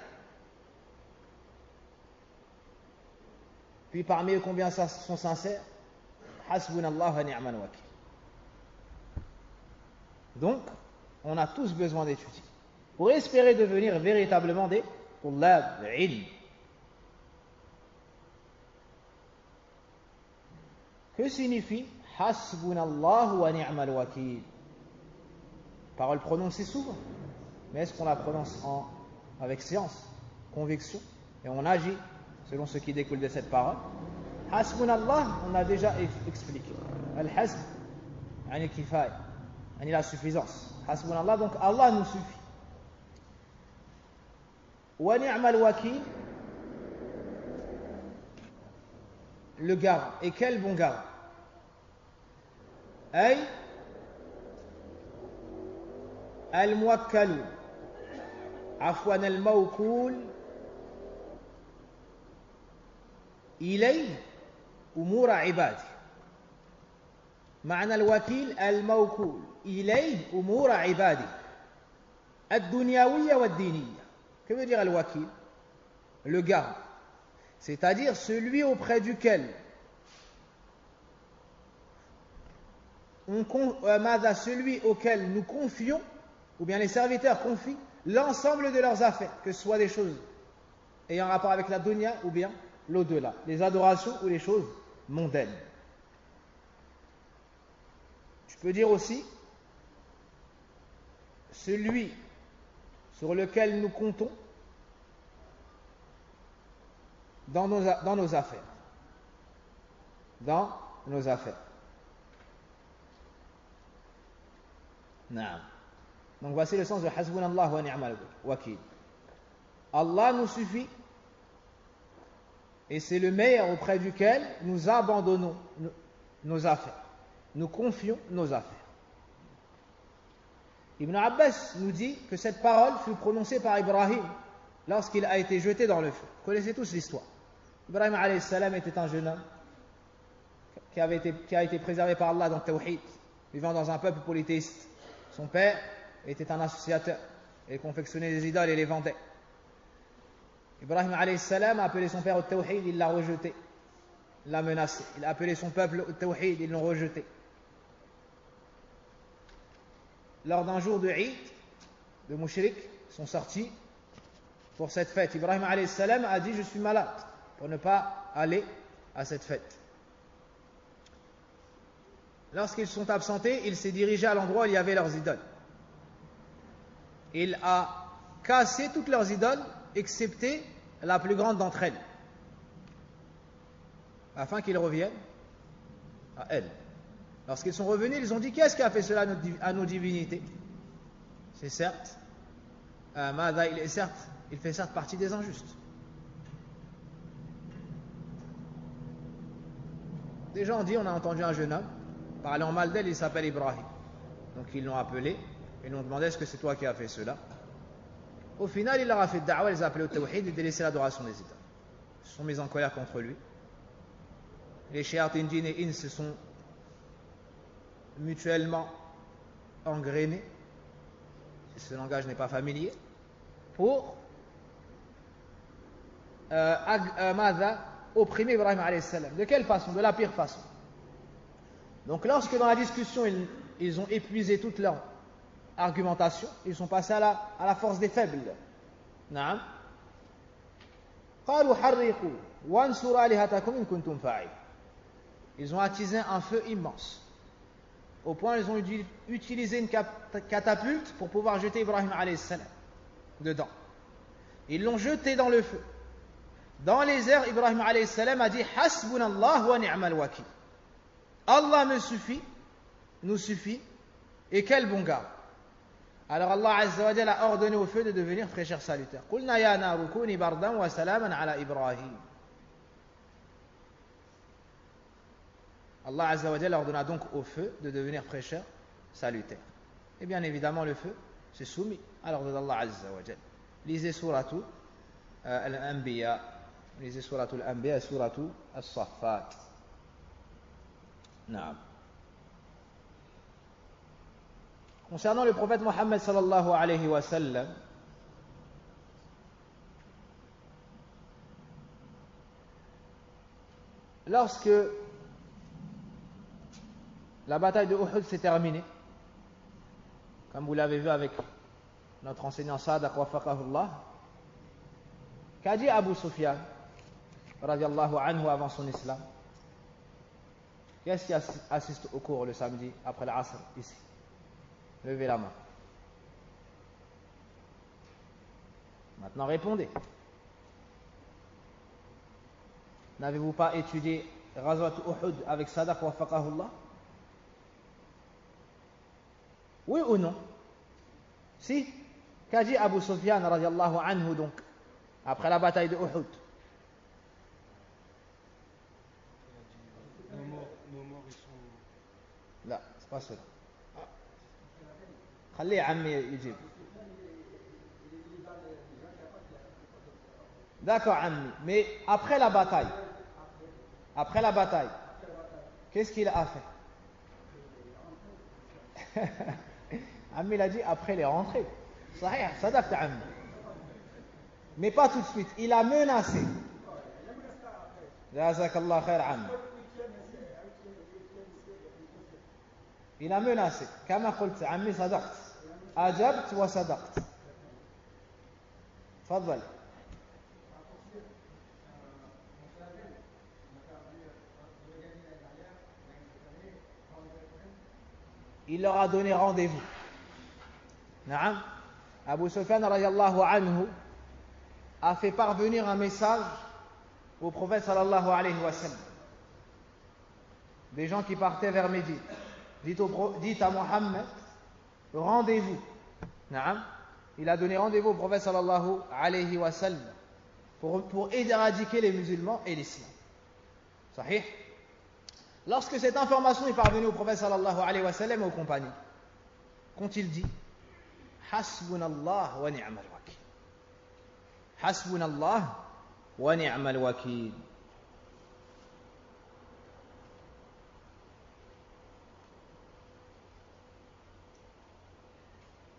Puis parmi eux, combien sont sincères? Hasbunallah wa ni'mal wakil. Donc, on a tous besoin d'étudier pour espérer devenir véritablement des tullab ilm. Que signifie Hasbunallah wa ni'mal wakil? Parole prononcée souvent, mais est-ce qu'on la prononce avec science, conviction, et on agit selon ce qui découle de cette parole? Hasbunallah, on a déjà expliqué. Al-hasb, yani kifay, yani la suffisance. Hasbunallah, donc Allah nous suffit. Wa ni'mal wakil, le garant. Et quel bon garant? Ay al-muwakkalu, afwan al-mawkul, ilayh أمور عباده. معنى الوكيل الموكول إليه أمور عباده الدنيوية والدينية. Que veut dire al-wakil? Le garant, c'est-à-dire celui auprès duquel celui auquel nous confions, ou bien les serviteurs confient l'ensemble de leurs affaires, que ce soit des choses ayant rapport avec la dunya ou bien l'au-delà, les adorations ou les choses mondaines. Tu peux dire aussi celui sur lequel nous comptons dans nos affaires. Dans nos affaires. Naam. Donc voici le sens de Hasbunallah wa ni'mal wakil. Allah nous suffit. Et c'est le meilleur auprès duquel nous abandonnons nos affaires. Nous confions nos affaires. Ibn Abbas nous dit que cette parole fut prononcée par Ibrahim lorsqu'il a été jeté dans le feu. Vous connaissez tous l'histoire. Ibrahim alayhi salam était un jeune homme qui a été préservé par Allah dans le tawhid, vivant dans un peuple polythéiste. Son père était un associateur. Il confectionnait des idoles et les vendait. Ibrahim alayhi salam a appelé son père au tawhid, il l'a rejeté, il l'a menacé. Il a appelé son peuple au tawhid, ils l'ont rejeté. Lors d'un jour de Eid, de mushrik sont sortis pour cette fête. Ibrahim alayhi salam a dit: je suis malade, pour ne pas aller à cette fête. Lorsqu'ils sont absentés, il s'est dirigé à l'endroit où il y avait leurs idoles. Il a cassé toutes leurs idoles, excepté la plus grande d'entre elles, afin qu'ils reviennent à elles. Lorsqu'ils sont revenus, ils ont dit: qu'est-ce qui a fait cela à nos divinités? C'est certes, il fait certes partie des injustes. Des gens ont dit: on a entendu un jeune homme parler en mal d'elle, il s'appelle Ibrahim. Donc ils l'ont appelé, ils l'ont demandé: est-ce que c'est toi qui as fait cela? Au final, il leur a fait da'wah, il les a appelés au tawhid et délaissé l'adoration des idoles. Ils se sont mis en colère contre lui. Les shayatin djinn et ins se sont mutuellement engrenés, si ce langage n'est pas familier, pour opprimer Ibrahim alayhi salam. De quelle façon? De la pire façon. Donc lorsque dans la discussion ils ont épuisé toute leur argumentation, ils sont passés à la force des faibles. Naam. Ils ont attisé un feu immense, au point ils ont utilisé une catapulte pour pouvoir jeter Ibrahim alayhi salam dedans. Ils l'ont jeté dans le feu. Dans les airs, Ibrahim alayhi salam a dit: Hasbunallah wa ni'mal wakil. Allah me suffit, nous suffit, et quel bon gars. Alors Allah Azza wa Jalla a ordonné au feu de devenir fraîcheur salutaire. Qulna ya naru kuni bardan wa salaman ala Ibrahim. Allah Azza wa Jalla ordonna donc au feu de devenir fraîcheur salutaire. Et bien évidemment, le feu s'est soumis à l'ordre d'Allah Azza wa Jalla. Lisez suratu Al-Anbiya, lisez Suratul Anbiya et Suratul As-Saffat. Naam. Concernant le prophète Mohammed sallallahu alayhi wa sallam, lorsque la bataille de Uhud s'est terminée, comme vous l'avez vu avec notre enseignant Sa'd wafaqahullah, qu'a dit Abu Sufyan radiallahu anhu avant son islam? Qu'est-ce qui assiste au cours le samedi après l'Asr ici? Levez la main. Maintenant répondez. N'avez-vous pas étudié Ghazwat Uhud avec Sadaq wafaqahullah? Oui ou non? Si. Qu'a dit Abu Sufyan radiallahu anhu donc après la bataille de Uhud? Nos morts, ils sont... Là, c'est pas cela. خليه عمي يجيب. D'accord, Ammi. Mais après la bataille, qu'est-ce qu'il a fait? Ammi l'a dit après les rentrées. Sahih, sadaqta Ammi. Mais pas tout de suite. Il a menacé. Jazakallah khair Ammi. Il a menacé. Kama قلت عمي صدقت. أجبت وصدقت. تفضل. Il leur a donné rendez-vous. Naam. Abu Sufyan radiallahu anhu a fait parvenir un message au prophète sallallahu alayhi wa sallam. Des gens qui partaient vers Médine. Dites à Mohammed, rendez-vous. Naam. Il a donné rendez-vous au prophète sallallahu alayhi wa sallam pour éradiquer les musulmans et l'islam. Sahih. Lorsque cette information est parvenue au prophète sallallahu alayhi wa sallam et aux compagnons, qu'ont-ils dit? Hasbunallah wa ni'mal wakil. Hasbunallah wa ni'mal wakil.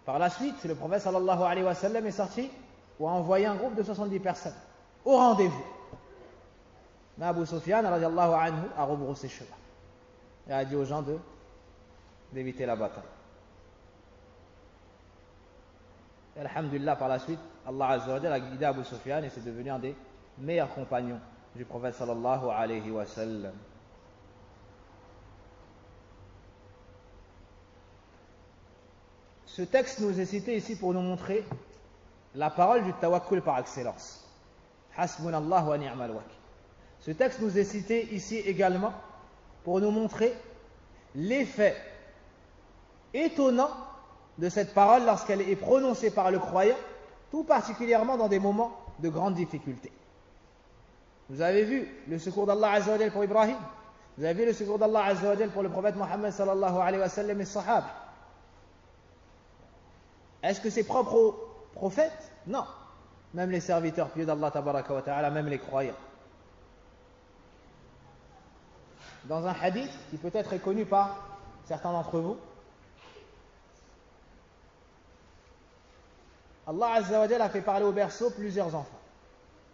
Par la suite, le prophète sallallahu alayhi wa sallam est sorti ou a envoyé un groupe de 70 personnes au rendez-vous. Mais Abu Sufyan radiallahu anhu a rebroussé chemin et a dit aux gens d'éviter la bataille. Et alhamdulillah, par la suite, Allah Azza wa Jalla a guidé Abu Sufyan et c'est devenu un des meilleurs compagnons du prophète sallallahu alayhi wa sallam. Ce texte nous est cité ici pour nous montrer la parole du tawakkul par excellence. Hasbunallah wa ni'mal wakil. Ce texte nous est cité ici également pour nous montrer l'effet étonnant de cette parole lorsqu'elle est prononcée par le croyant, tout particulièrement dans des moments de grande difficulté. Vous avez vu le secours d'Allah Azza wa Jal pour Ibrahim. Vous avez vu le secours d'Allah Azza wa Jal pour le prophète Mohammed sallallahu alayhi wa sallam et sahaba. Est-ce que c'est propre aux prophètes? Non. Même les serviteurs pieux d'Allah tabaraka wa ta'ala, même les croyants. Dans un hadith qui peut-être est connu par certains d'entre vous, Allah Azza wa Jalla a fait parler au berceau plusieurs enfants.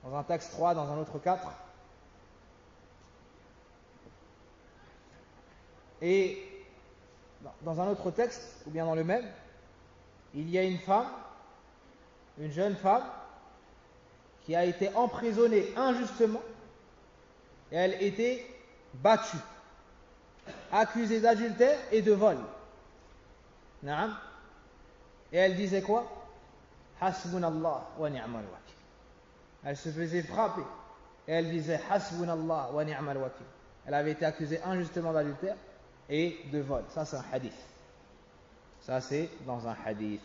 Dans un texte 3, dans un autre 4. Et dans un autre texte, ou bien dans le même, il y a une femme, une jeune femme, qui a été emprisonnée injustement et elle était battue, accusée d'adultère et de vol. Naam. Et elle disait quoi? Hasbunallah wa ni'mal wakil. Elle se faisait frapper et elle disait Hasbunallah wa ni'mal wakil. Elle avait été accusée injustement d'adultère et de vol. Ça c'est un hadith. Ça c'est dans un hadith.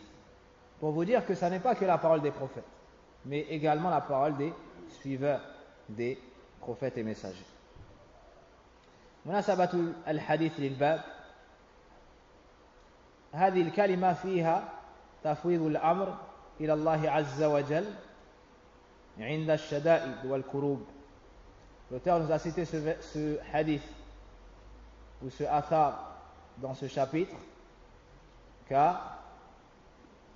Pour vous dire que ça n'est pas que la parole des prophètes, mais également la parole des suiveurs des prophètes et messagers. مناسبة الحديث للباب هذه الكلمة فيها تفويض الأمر إلى الله عز وجل عند الشدائد والكروب L'auteur nous a cité ce hadith ou ce athar dans ce chapitre car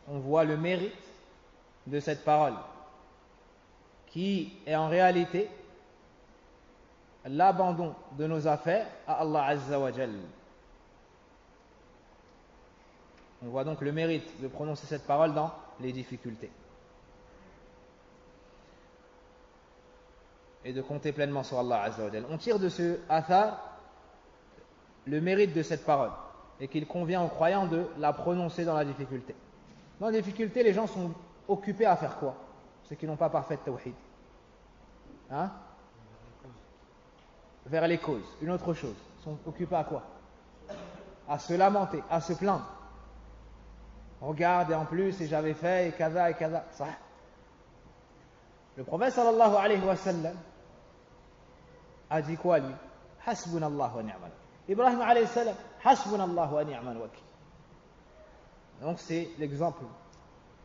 on voit le mérite de cette parole qui est en réalité l'abandon de nos affaires à Allah Azza wa Jal. On voit donc le mérite de prononcer cette parole dans les difficultés et de compter pleinement sur Allah Azza wa Jal. On tire de ce athar le mérite de cette parole et qu'il convient aux croyants de la prononcer dans la difficulté. Dans la difficulté, les gens sont occupés à faire quoi? Ceux qui n'ont pas parfait tawhid. Hein? Vers les causes. Une autre chose. Ils sont occupés à quoi? À se lamenter, à se plaindre. Regarde, et en plus, et j'avais fait, et kada, et kada. Ça. Le prophète sallallahu alayhi wa sallam a dit quoi lui? Hasbunallah wa ni'mal. Ibrahim alayhi salam, hasbunallah wa ni'mal wakil. Donc c'est l'exemple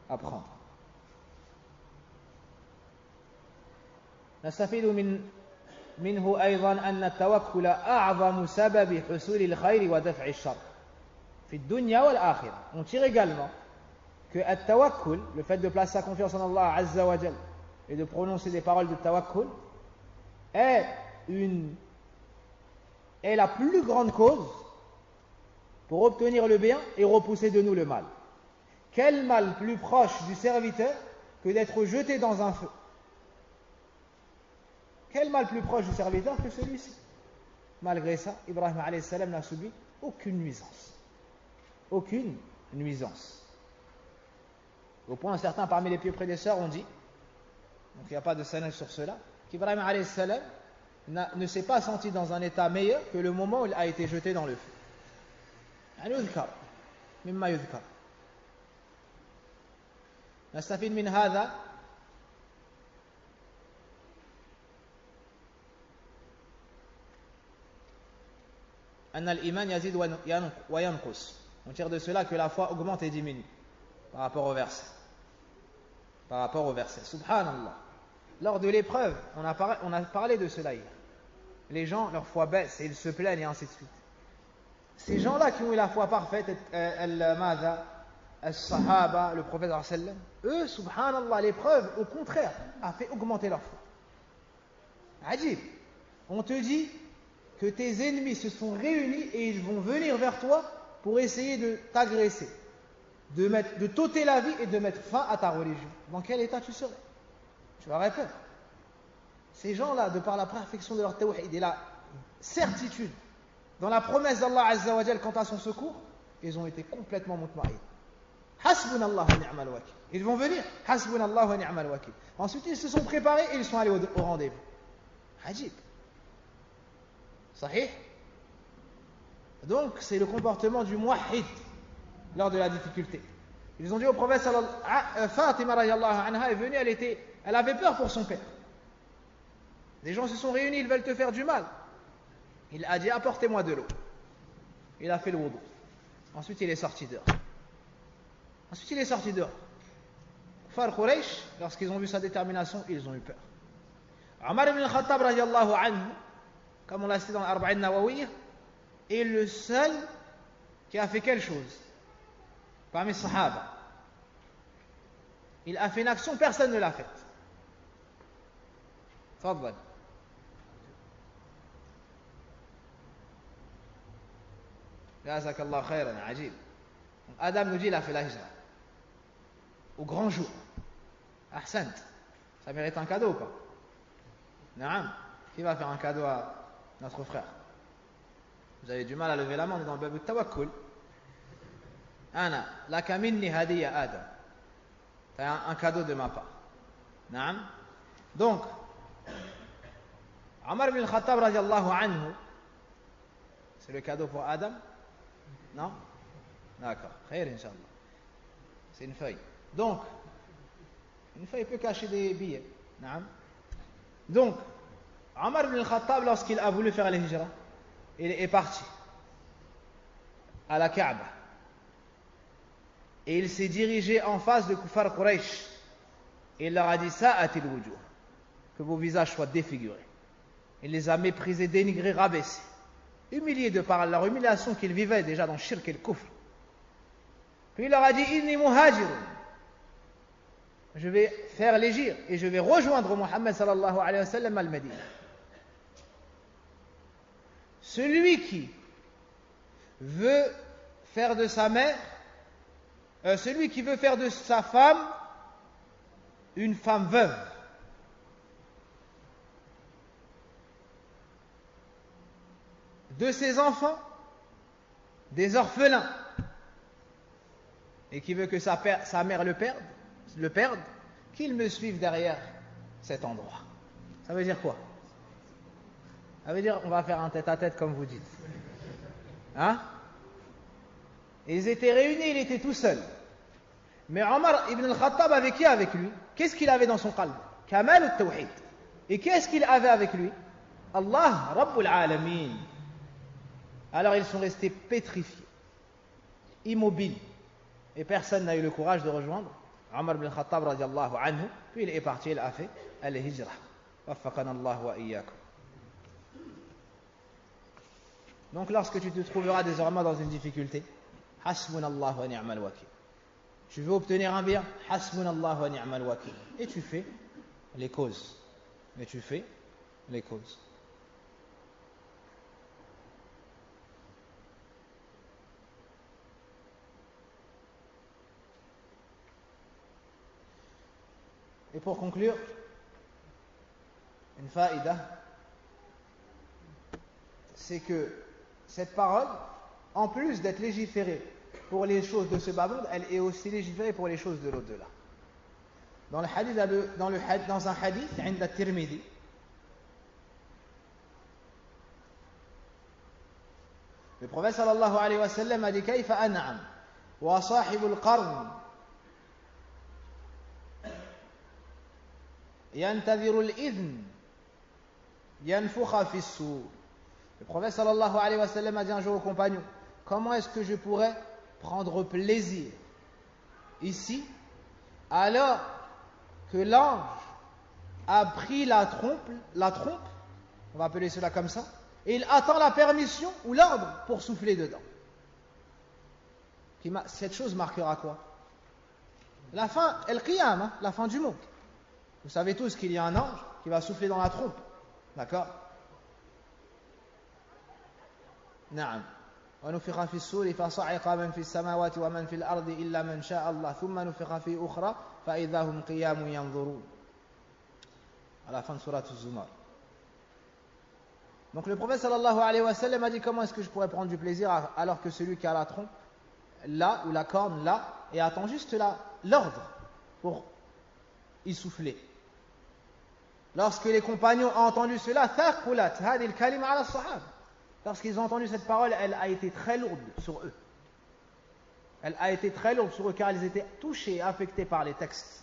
à prendre. نستفيد منه أيضا أن التوكل أعظم سبب حصول الخير ودفع الشر في الدنيا والآخرة. On tire également que التوكل, le fait de placer sa confiance en Allah Azza wa Jal et de prononcer des paroles de tawakkul, est la plus grande cause pour obtenir le bien et repousser de nous le mal. Quel mal plus proche du serviteur que d'être jeté dans un feu? Quel mal plus proche du serviteur que celui-ci? Malgré ça, Ibrahim alayhi salam n'a subi aucune nuisance. Aucune nuisance. Au point, certains parmi les pieux prédécesseurs ont dit, donc il n'y a pas de sanad sur cela, qu'Ibrahim alayhi salam ne s'est pas senti dans un état meilleur que le moment où il a été jeté dans le feu. مما يذكر. نستفيد من هذا أن الإيمان يزيد وينقص. On tire de cela que la foi augmente et diminue par rapport au verset. Par rapport au verset. Subhanallah. Lors de l'épreuve, on a parlé de cela hier. Les gens, leur foi baisse et ils se plaignent et ainsi de suite. Ces gens-là qui ont eu la foi parfaite, Al-Sahaba, le prophète sallam, eux, subhanallah, l'épreuve, au contraire, a fait augmenter leur foi. Ajib. On te dit que tes ennemis se sont réunis et ils vont venir vers toi pour essayer de t'agresser, de t'ôter la vie et de mettre fin à ta religion. Dans quel état tu serais? Tu aurais peur. Ces gens-là, de par la perfection de leur tawhid et la certitude dans la promesse d'Allah Azza wa Jal quant à son secours, ils ont été complètement mutma'in. Hasbunallah wa ni'mal wakil. Ils vont venir. Hasbunallah wa ni'mal wakil. Ensuite, ils se sont préparés et ils sont allés au rendez-vous. Ajib. Sahih. Donc, c'est le comportement du muwahhid lors de la difficulté. Ils ont dit au prophète Fatima radiallahu anha est venue, elle avait peur pour son père. Les gens se sont réunis, ils veulent te faire du mal. Il a dit apportez-moi de l'eau. Il a fait le wudu. Ensuite il est sorti dehors. Kufar Quraysh, lorsqu'ils ont vu sa détermination, ils ont eu peur. Omar ibn al-Khattab radiallahu anhu, comme on l'a cité dans l'Arba'in Nawawiyya, est le seul qui a fait quelque chose parmi les Sahaba. Il a fait une action, personne ne l'a faite. Fadal. Jazakallah khairan, ajib. Adam nous dit il a fait la hijra. Au grand jour. Ahsant. Ça mérite un cadeau ou pas? Naam. Qui va faire un cadeau à notre frère? Vous avez du mal à lever la main, on est dans le bab tawakkul. Ana, laka minni hadiya Adam. T'as un cadeau de ma part. Naam. Donc, Omar ibn al-Khattab radiallahu anhu, c'est le cadeau pour Adam? Non? D'accord. Khair, Inch'Allah. C'est une feuille. Donc, une feuille peut cacher des billets. Naam. Donc, Omar ibn al-Khattab, lorsqu'il a voulu faire la hijra, il est parti à la Kaaba. Et il s'est dirigé en face de Kufar Quraysh. Et il leur a dit Sa'atil wujuh, que vos visages soient défigurés. Il les a méprisés, dénigrés, rabaissés, humiliés de par leur humiliation qu'ils vivaient déjà dans le shirk et le kufr. Puis il leur a dit Inni muhajirun, je vais faire l'hégire et je vais rejoindre Muhammad sallallahu alayhi wa sallam al-Madina. Celui qui veut faire de sa mère, celui qui veut faire de sa femme une femme veuve, de ses enfants des orphelins, et qui veut que sa mère le perde, qu'il me suive derrière cet endroit. Ça veut dire quoi? Ça veut dire on va faire un tête-à-tête comme vous dites. Hein? Et ils étaient réunis, il était tout seul. Mais Omar ibn al-Khattab avait qui avec lui? Qu'est-ce qu'il avait dans son qalb? Kamal al-Tawhid. Et qu'est-ce qu'il avait avec lui? Allah, Rabbul Alamin. Alors ils sont restés pétrifiés, immobiles. Et personne n'a eu le courage de rejoindre Omar ibn al-Khattab radiallahu anhu. Puis il est parti, il a fait al-Hijra. Waffaqana Allah wa iyyakum. Donc lorsque tu te trouveras désormais dans une difficulté, hasbunallah wa ni'mal wakil. Tu veux obtenir un bien, hasbunallah wa ni'mal wakil. Et tu fais les causes. Et tu fais les causes. Et pour conclure, une faïda, c'est que cette parole, en plus d'être légiférée pour les choses de ce bas monde, elle est aussi légiférée pour les choses de l'au-delà. Dans un hadith, عند الترمذي, le prophète sallallahu alayhi wa sallam a dit كيف أنعم وصاحب القرن ينتظر الإذن ينفخ في السور. Le prophète sallallahu alayhi wa sallam a dit un jour aux compagnons, comment est-ce que je pourrais prendre plaisir ici alors que l'ange a pris la trompe, on va appeler cela comme ça, et il attend la permission ou l'ordre pour souffler dedans. Cette chose marquera quoi? La fin, el-qiyam, la fin du monde. Vous savez tous qu'il y a un ange qui va souffler dans la trompe. D'accord? نعم ونفخ في الصور فصعق من في السماوات ومن في الأرض إلا من شاء الله ثم نفخ في أخرى فإذا هم قيام ينظرون. À la fin de Surat Az-Zumar. Donc le prophète sallallahu alayhi wa sallam a dit comment est-ce que je pourrais prendre du plaisir alors que celui qui a la trompe là, ou la corne là, et attend juste l'ordre pour y souffler. Lorsque les compagnons ont entendu cela, thaqulat hadi al-kalima ala as-sahaba. Lorsqu'ils ont entendu cette parole, elle a été très lourde sur eux. Elle a été très lourde sur eux car ils étaient touchés, affectés par les textes.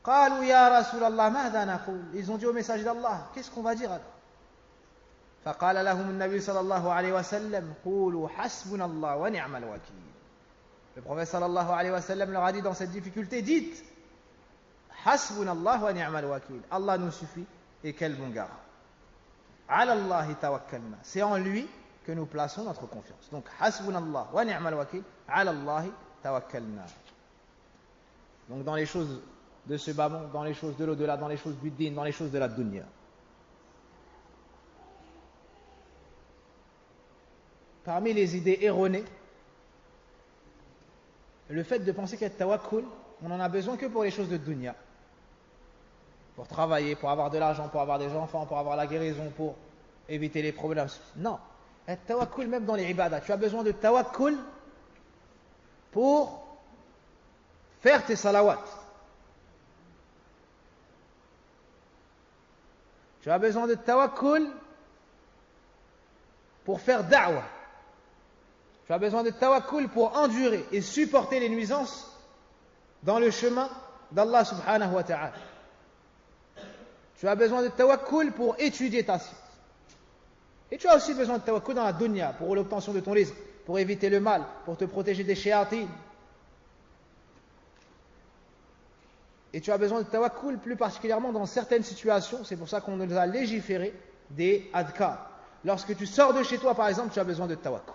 قالوا يا رسول الله ماذا نقول. Ils ont dit au messager d'Allah, qu'est-ce qu'on va dire alors? فقال لهم النبي صلى الله عليه وسلم قولوا حسبنا الله ونعم الوكيل. Le prophète sallallahu alayhi wa sallam leur a dit dans cette difficulté, dites hasbunallah wa ni'mal wakil. Allah nous suffit et quel bon garant. Ala Allahi tawakkalna. C'est en lui que nous plaçons notre confiance. Donc hasbunallah wa ni'mal wakil. Ala Allahi tawakkalna. Donc dans les choses de ce bas monde, dans les choses de l'au-delà, dans les choses du din, dans les choses de la dunya. Parmi les idées erronées, le fait de penser qu'être tawakkul, on n'en a besoin que pour les choses de dunya. Pour travailler, pour avoir de l'argent, pour avoir des enfants, pour avoir la guérison, pour éviter les problèmes. Non. Être tawakkul même dans les ibadah. Tu as besoin de tawakkul pour faire tes salawats. Tu as besoin de tawakkul pour faire da'wah. Tu as besoin de tawakkul pour endurer et supporter les nuisances dans le chemin d'Allah subhanahu wa ta'ala. Tu as besoin de tawakkul pour étudier ta science. Et tu as aussi besoin de tawakkul dans la dunya, pour l'obtention de ton rizq, pour éviter le mal, pour te protéger des shayatines. Et tu as besoin de tawakkul plus particulièrement dans certaines situations. C'est pour ça qu'on nous a légiféré des adhkar. Lorsque tu sors de chez toi, par exemple, tu as besoin de tawakkul.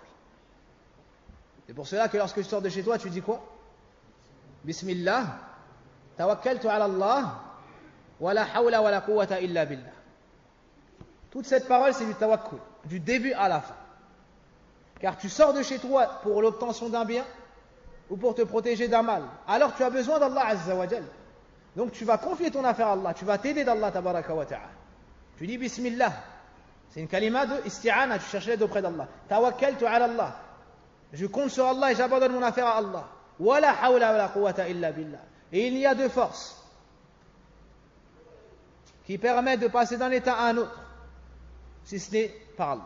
C'est pour cela que lorsque tu sors de chez toi, tu dis quoi? Bismillah, tawakkaltu ala Allah, wa la hawla wa la quwwata illa billah. Toute cette parole, c'est du tawakkul, du début à la fin. Car tu sors de chez toi pour l'obtention d'un bien ou pour te protéger d'un mal. Alors tu as besoin d'Allah Azza wa Jal. Donc tu vas confier ton affaire à Allah, tu vas t'aider d'Allah tabaraka wa ta'ala. Tu dis Bismillah. C'est une kalima de isti'ana, tu cherches l'aide auprès d'Allah. Tawakkaltu ala Allah. Je compte sur Allah et j'abandonne mon affaire à Allah. Wa la hawla wa la quwwata illa billah. Et il y a deux forces qui permettent de passer d'un état à un autre, si ce n'est par Allah.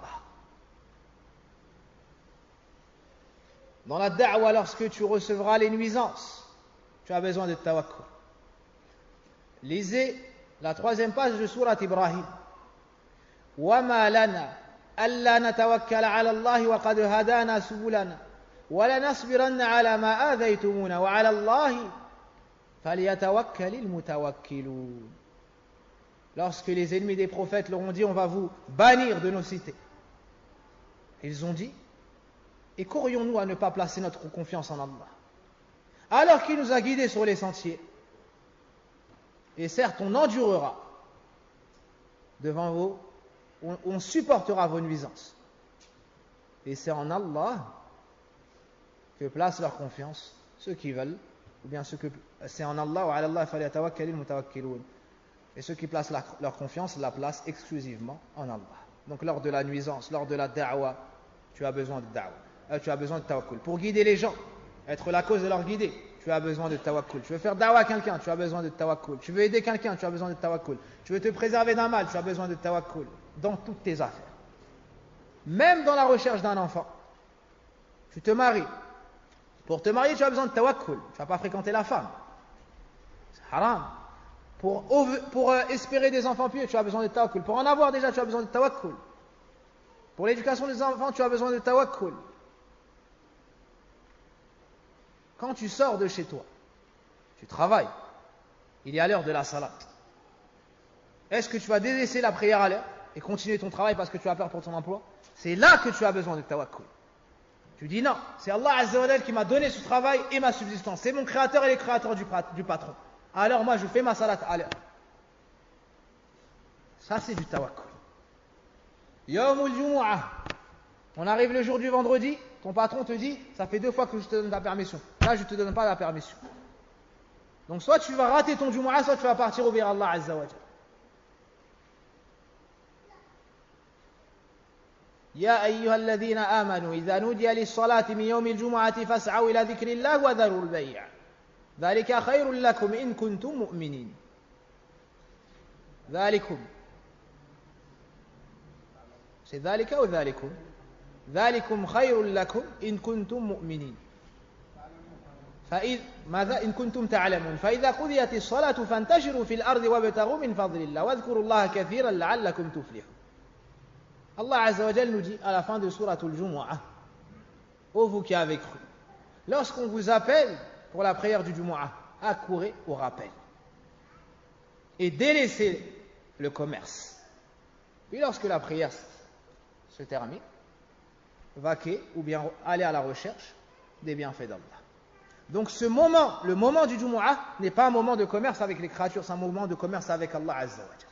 Dans la da'wa, lorsque tu recevras les nuisances, tu as besoin de tawakkul. Lisez la 3e page de Sourate Ibrahim. وَمَا لَنَا أَلَّا نَتَوَكَّلَ عَلَى اللَّهِ وَقَدْ هَدَانَا سُبُلَنَا وَلَنَصْبِرَنَّ عَلَى مَا آذَيْتُمُونَ وَعَلَى اللَّهِ فَلْيَتَوَكَّلِ الْمُتَوَكِّلُونَ. Lorsque les ennemis des prophètes leur ont dit on va vous bannir de nos cités, ils ont dit et qu'aurions-nous à ne pas placer notre confiance en Allah alors qu'il nous a guidés sur les sentiers? Et certes, on endurera devant vous, on supportera vos nuisances. Et c'est en Allah que placent leur confiance ceux qui veulent, ou bien ceux que c'est en Allah, wa ala Allah falyatawakkalil mutawakkilun. Et ceux qui placent leur confiance la placent exclusivement en Allah. Donc lors de la nuisance, lors de la da'wa, tu as besoin de da'wa, tu as besoin de tawakkul. Pour guider les gens, être la cause de leur guider, tu as besoin de tawakkul. Tu veux faire da'wa à quelqu'un, tu as besoin de tawakkul. Tu veux aider quelqu'un, tu as besoin de tawakkul. Tu veux te préserver d'un mal, tu as besoin de tawakkul. Dans toutes tes affaires. Même dans la recherche d'un enfant. Tu te maries. Pour te marier, tu as besoin de tawakkul. Tu ne vas pas fréquenter la femme. C'est haram. Pour espérer des enfants pieux, tu as besoin de tawakkul. Pour en avoir déjà, tu as besoin de tawakkul. Pour l'éducation des enfants, tu as besoin de tawakkul. Quand tu sors de chez toi, tu travailles, il est à l'heure de la salat. Est-ce que tu vas délaisser la prière à l'heure et continuer ton travail parce que tu as peur pour ton emploi? C'est là que tu as besoin de tawakkul. Tu dis non, c'est Allah Azza wa Jal qui m'a donné ce travail et ma subsistance. C'est mon créateur et le créateur du patron. Alors moi je fais ma salat à l'heure. Ça c'est du tawakkul. Yawmul Jumu'ah. On arrive le jour du vendredi, ton patron te dit, ça fait 2 fois que je te donne ta permission. Là je ne te donne pas la permission. Donc soit tu vas rater ton Jumu'ah, soit tu vas partir obéir à Allah Azza wa Jal. يا أيها الذين آمنوا إذا نودي للصلاة من يوم الجمعة فاسعوا إلى ذكر الله وذروا البيع ذلك خير لكم إن كنتم مؤمنين. ذلكم c'est ذلك أو ذلكم؟ ذلكم خير لكم إن كنتم مؤمنين. ماذا إن كنتم تعلمون فإذا قضيت الصلاة فانتشروا في الأرض وابتغوا من فضل الله واذكروا الله كثيرا لعلكم تفلحون. Allah Azza wa Jal nous dit à la fin de Souratul Jumu'ah, ô vous qui avez cru, lorsqu'on vous appelle pour la prière du Jumu'ah, accourez au rappel et délaissez le commerce. Puis lorsque la prière se termine, vaquez ou bien allez à la recherche des bienfaits d'Allah. Donc ce moment, le moment du Jumu'ah n'est pas un moment de commerce avec les créatures, c'est un moment de commerce avec Allah Azza wa Jal.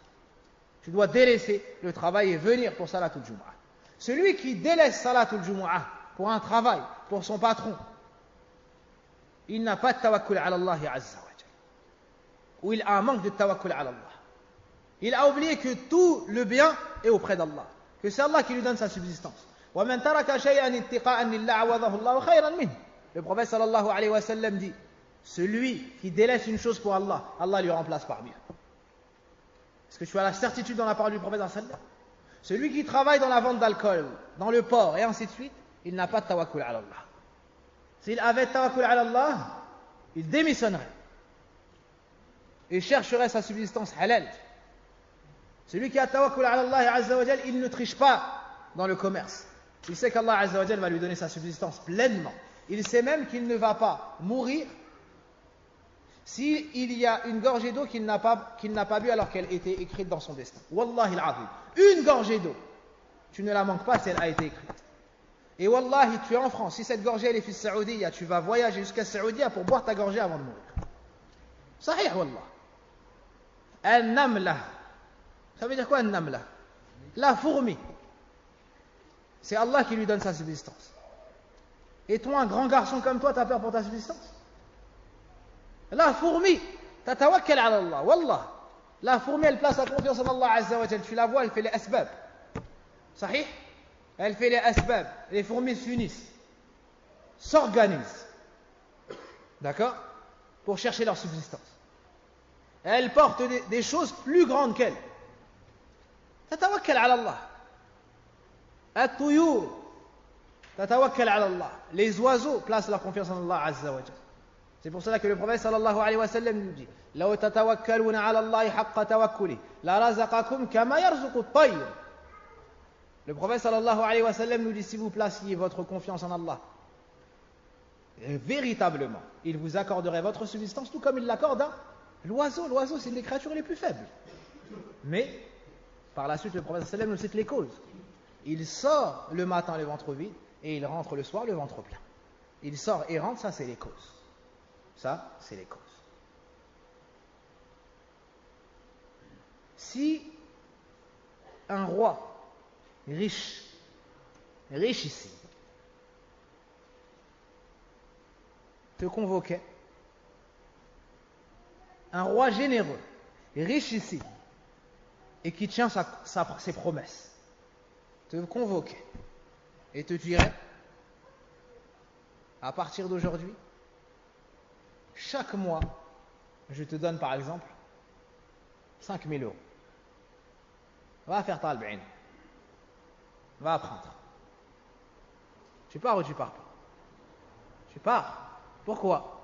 Tu dois délaisser le travail et venir pour Salatul Jumu'ah. Celui qui délaisse Salatul Jumu'ah pour un travail, pour son patron, il n'a pas de tawakkul ala Allah Azza wa Jal. Ou il a un manque de tawakkul ala Allah. Il a oublié que tout le bien est auprès d'Allah. Que c'est Allah qui lui donne sa subsistance. وَمَنْ تَرَكَ شَيْئًا اتِّقَاءً لِلَّهِ عَوَضَهُ اللَّهُ خَيْرًا مِنْهُ. Le prophète sallallahu alayhi wa sallam dit, celui qui délaisse une chose pour Allah, Allah lui remplace par mieux. Est-ce que tu as la certitude dans la parole du prophète sallallahu alayhi wa sallam? Celui qui travaille dans la vente d'alcool, dans le port et ainsi de suite, il n'a pas de tawakkul ala Allah. S'il avait tawakkul ala Allah, il démissionnerait et chercherait sa subsistance halal. Celui qui a tawakkul ala Allah Azza wa Jal, il ne triche pas dans le commerce. Il sait qu'Allah Azza wa Jal va lui donner sa subsistance pleinement. Il sait même qu'il ne va pas mourir s'il y a une gorgée d'eau qu'il n'a pas bu alors qu'elle était écrite dans son destin. Wallahi al-azim. Une gorgée d'eau. Tu ne la manques pas si elle a été écrite. Et wallahi, tu es en France. Si cette gorgée elle est fils Saoudia, tu vas voyager jusqu'à Saoudia pour boire ta gorgée avant de mourir. Sahih wallah. An-namla. Ça veut dire quoi an-namla? La fourmi. C'est Allah qui lui donne sa subsistance. Et toi, un grand garçon comme toi, t'as peur pour ta subsistance? La fourmi, tatawakkal ala Allah, wallah. La fourmi, elle place sa confiance en Allah Azza wa Jal. Tu la vois, elle fait les asbab. Sahih? Elle fait les asbab. Les fourmis s'unissent, s'organisent. D'accord? Pour chercher leur subsistance. Elle porte des choses plus grandes qu'elle. Tatawakkal ala Allah. At-tuyur. Tatawakkal ala Allah. Les oiseaux placent leur confiance en Allah Azza wa Jal. C'est pour cela que le prophète sallallahu alayhi wa sallam nous dit: "Law tatawakkaluna ala Allah haqqa tawakkuli, la razaqakum kama yarzuqu at-tayr." Le prophète sallallahu alayhi wa sallam nous dit: si vous placiez votre confiance en Allah véritablement, il vous accorderait votre subsistance tout comme il l'accorde à l'oiseau. L'oiseau, c'est une des créatures les plus faibles. Mais par la suite, le prophète sallallahu alayhi wa sallam nous cite les causes. Il sort le matin le ventre vide et il rentre le soir le ventre plein. Il sort et rentre, ça c'est les causes. Ça, c'est les causes. Si un roi richissime, te convoquait, un roi généreux, richissime, et qui tient ses promesses, te convoquait et te dirait: à partir d'aujourd'hui, chaque mois, je te donne par exemple 5 000 euros. Va faire talb ilm. Va apprendre. Tu pars ou tu pars pas? Tu pars. Pourquoi?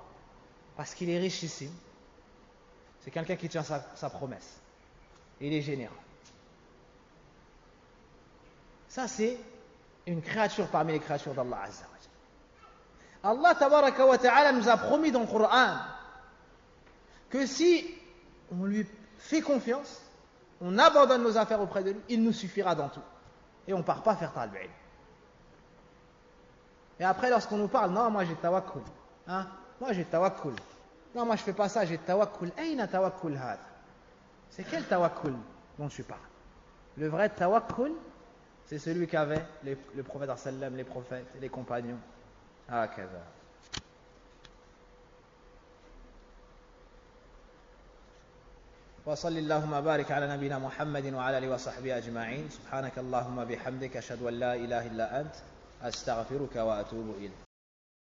Parce qu'il est richissime. C'est quelqu'un qui tient sa promesse. Il est généreux. Ça, c'est une créature parmi les créatures d'Allah Azza wa Jalla. Allah tabaraka wa ta'ala nous a promis dans le Coran que si on lui fait confiance, on abandonne nos affaires auprès de lui, il nous suffira dans tout. Et on ne part pas faire talb ilm. Et après, lorsqu'on nous parle, non, moi j'ai tawakkul. Hein? Moi j'ai tawakkul. Non, moi je ne fais pas ça, j'ai tawakkul. Ayna tawakkul had? C'est quel tawakkul dont tu parles? Le vrai tawakkul, c'est celui qu'avaient le prophète sallam, les prophètes, les compagnons. هكذا. وصل اللهم بارك على نبينا محمد وعلى اله وصحبه اجمعين. سبحانك اللهم بحمدك اشهد ان لا اله الا انت استغفرك واتوب اليك.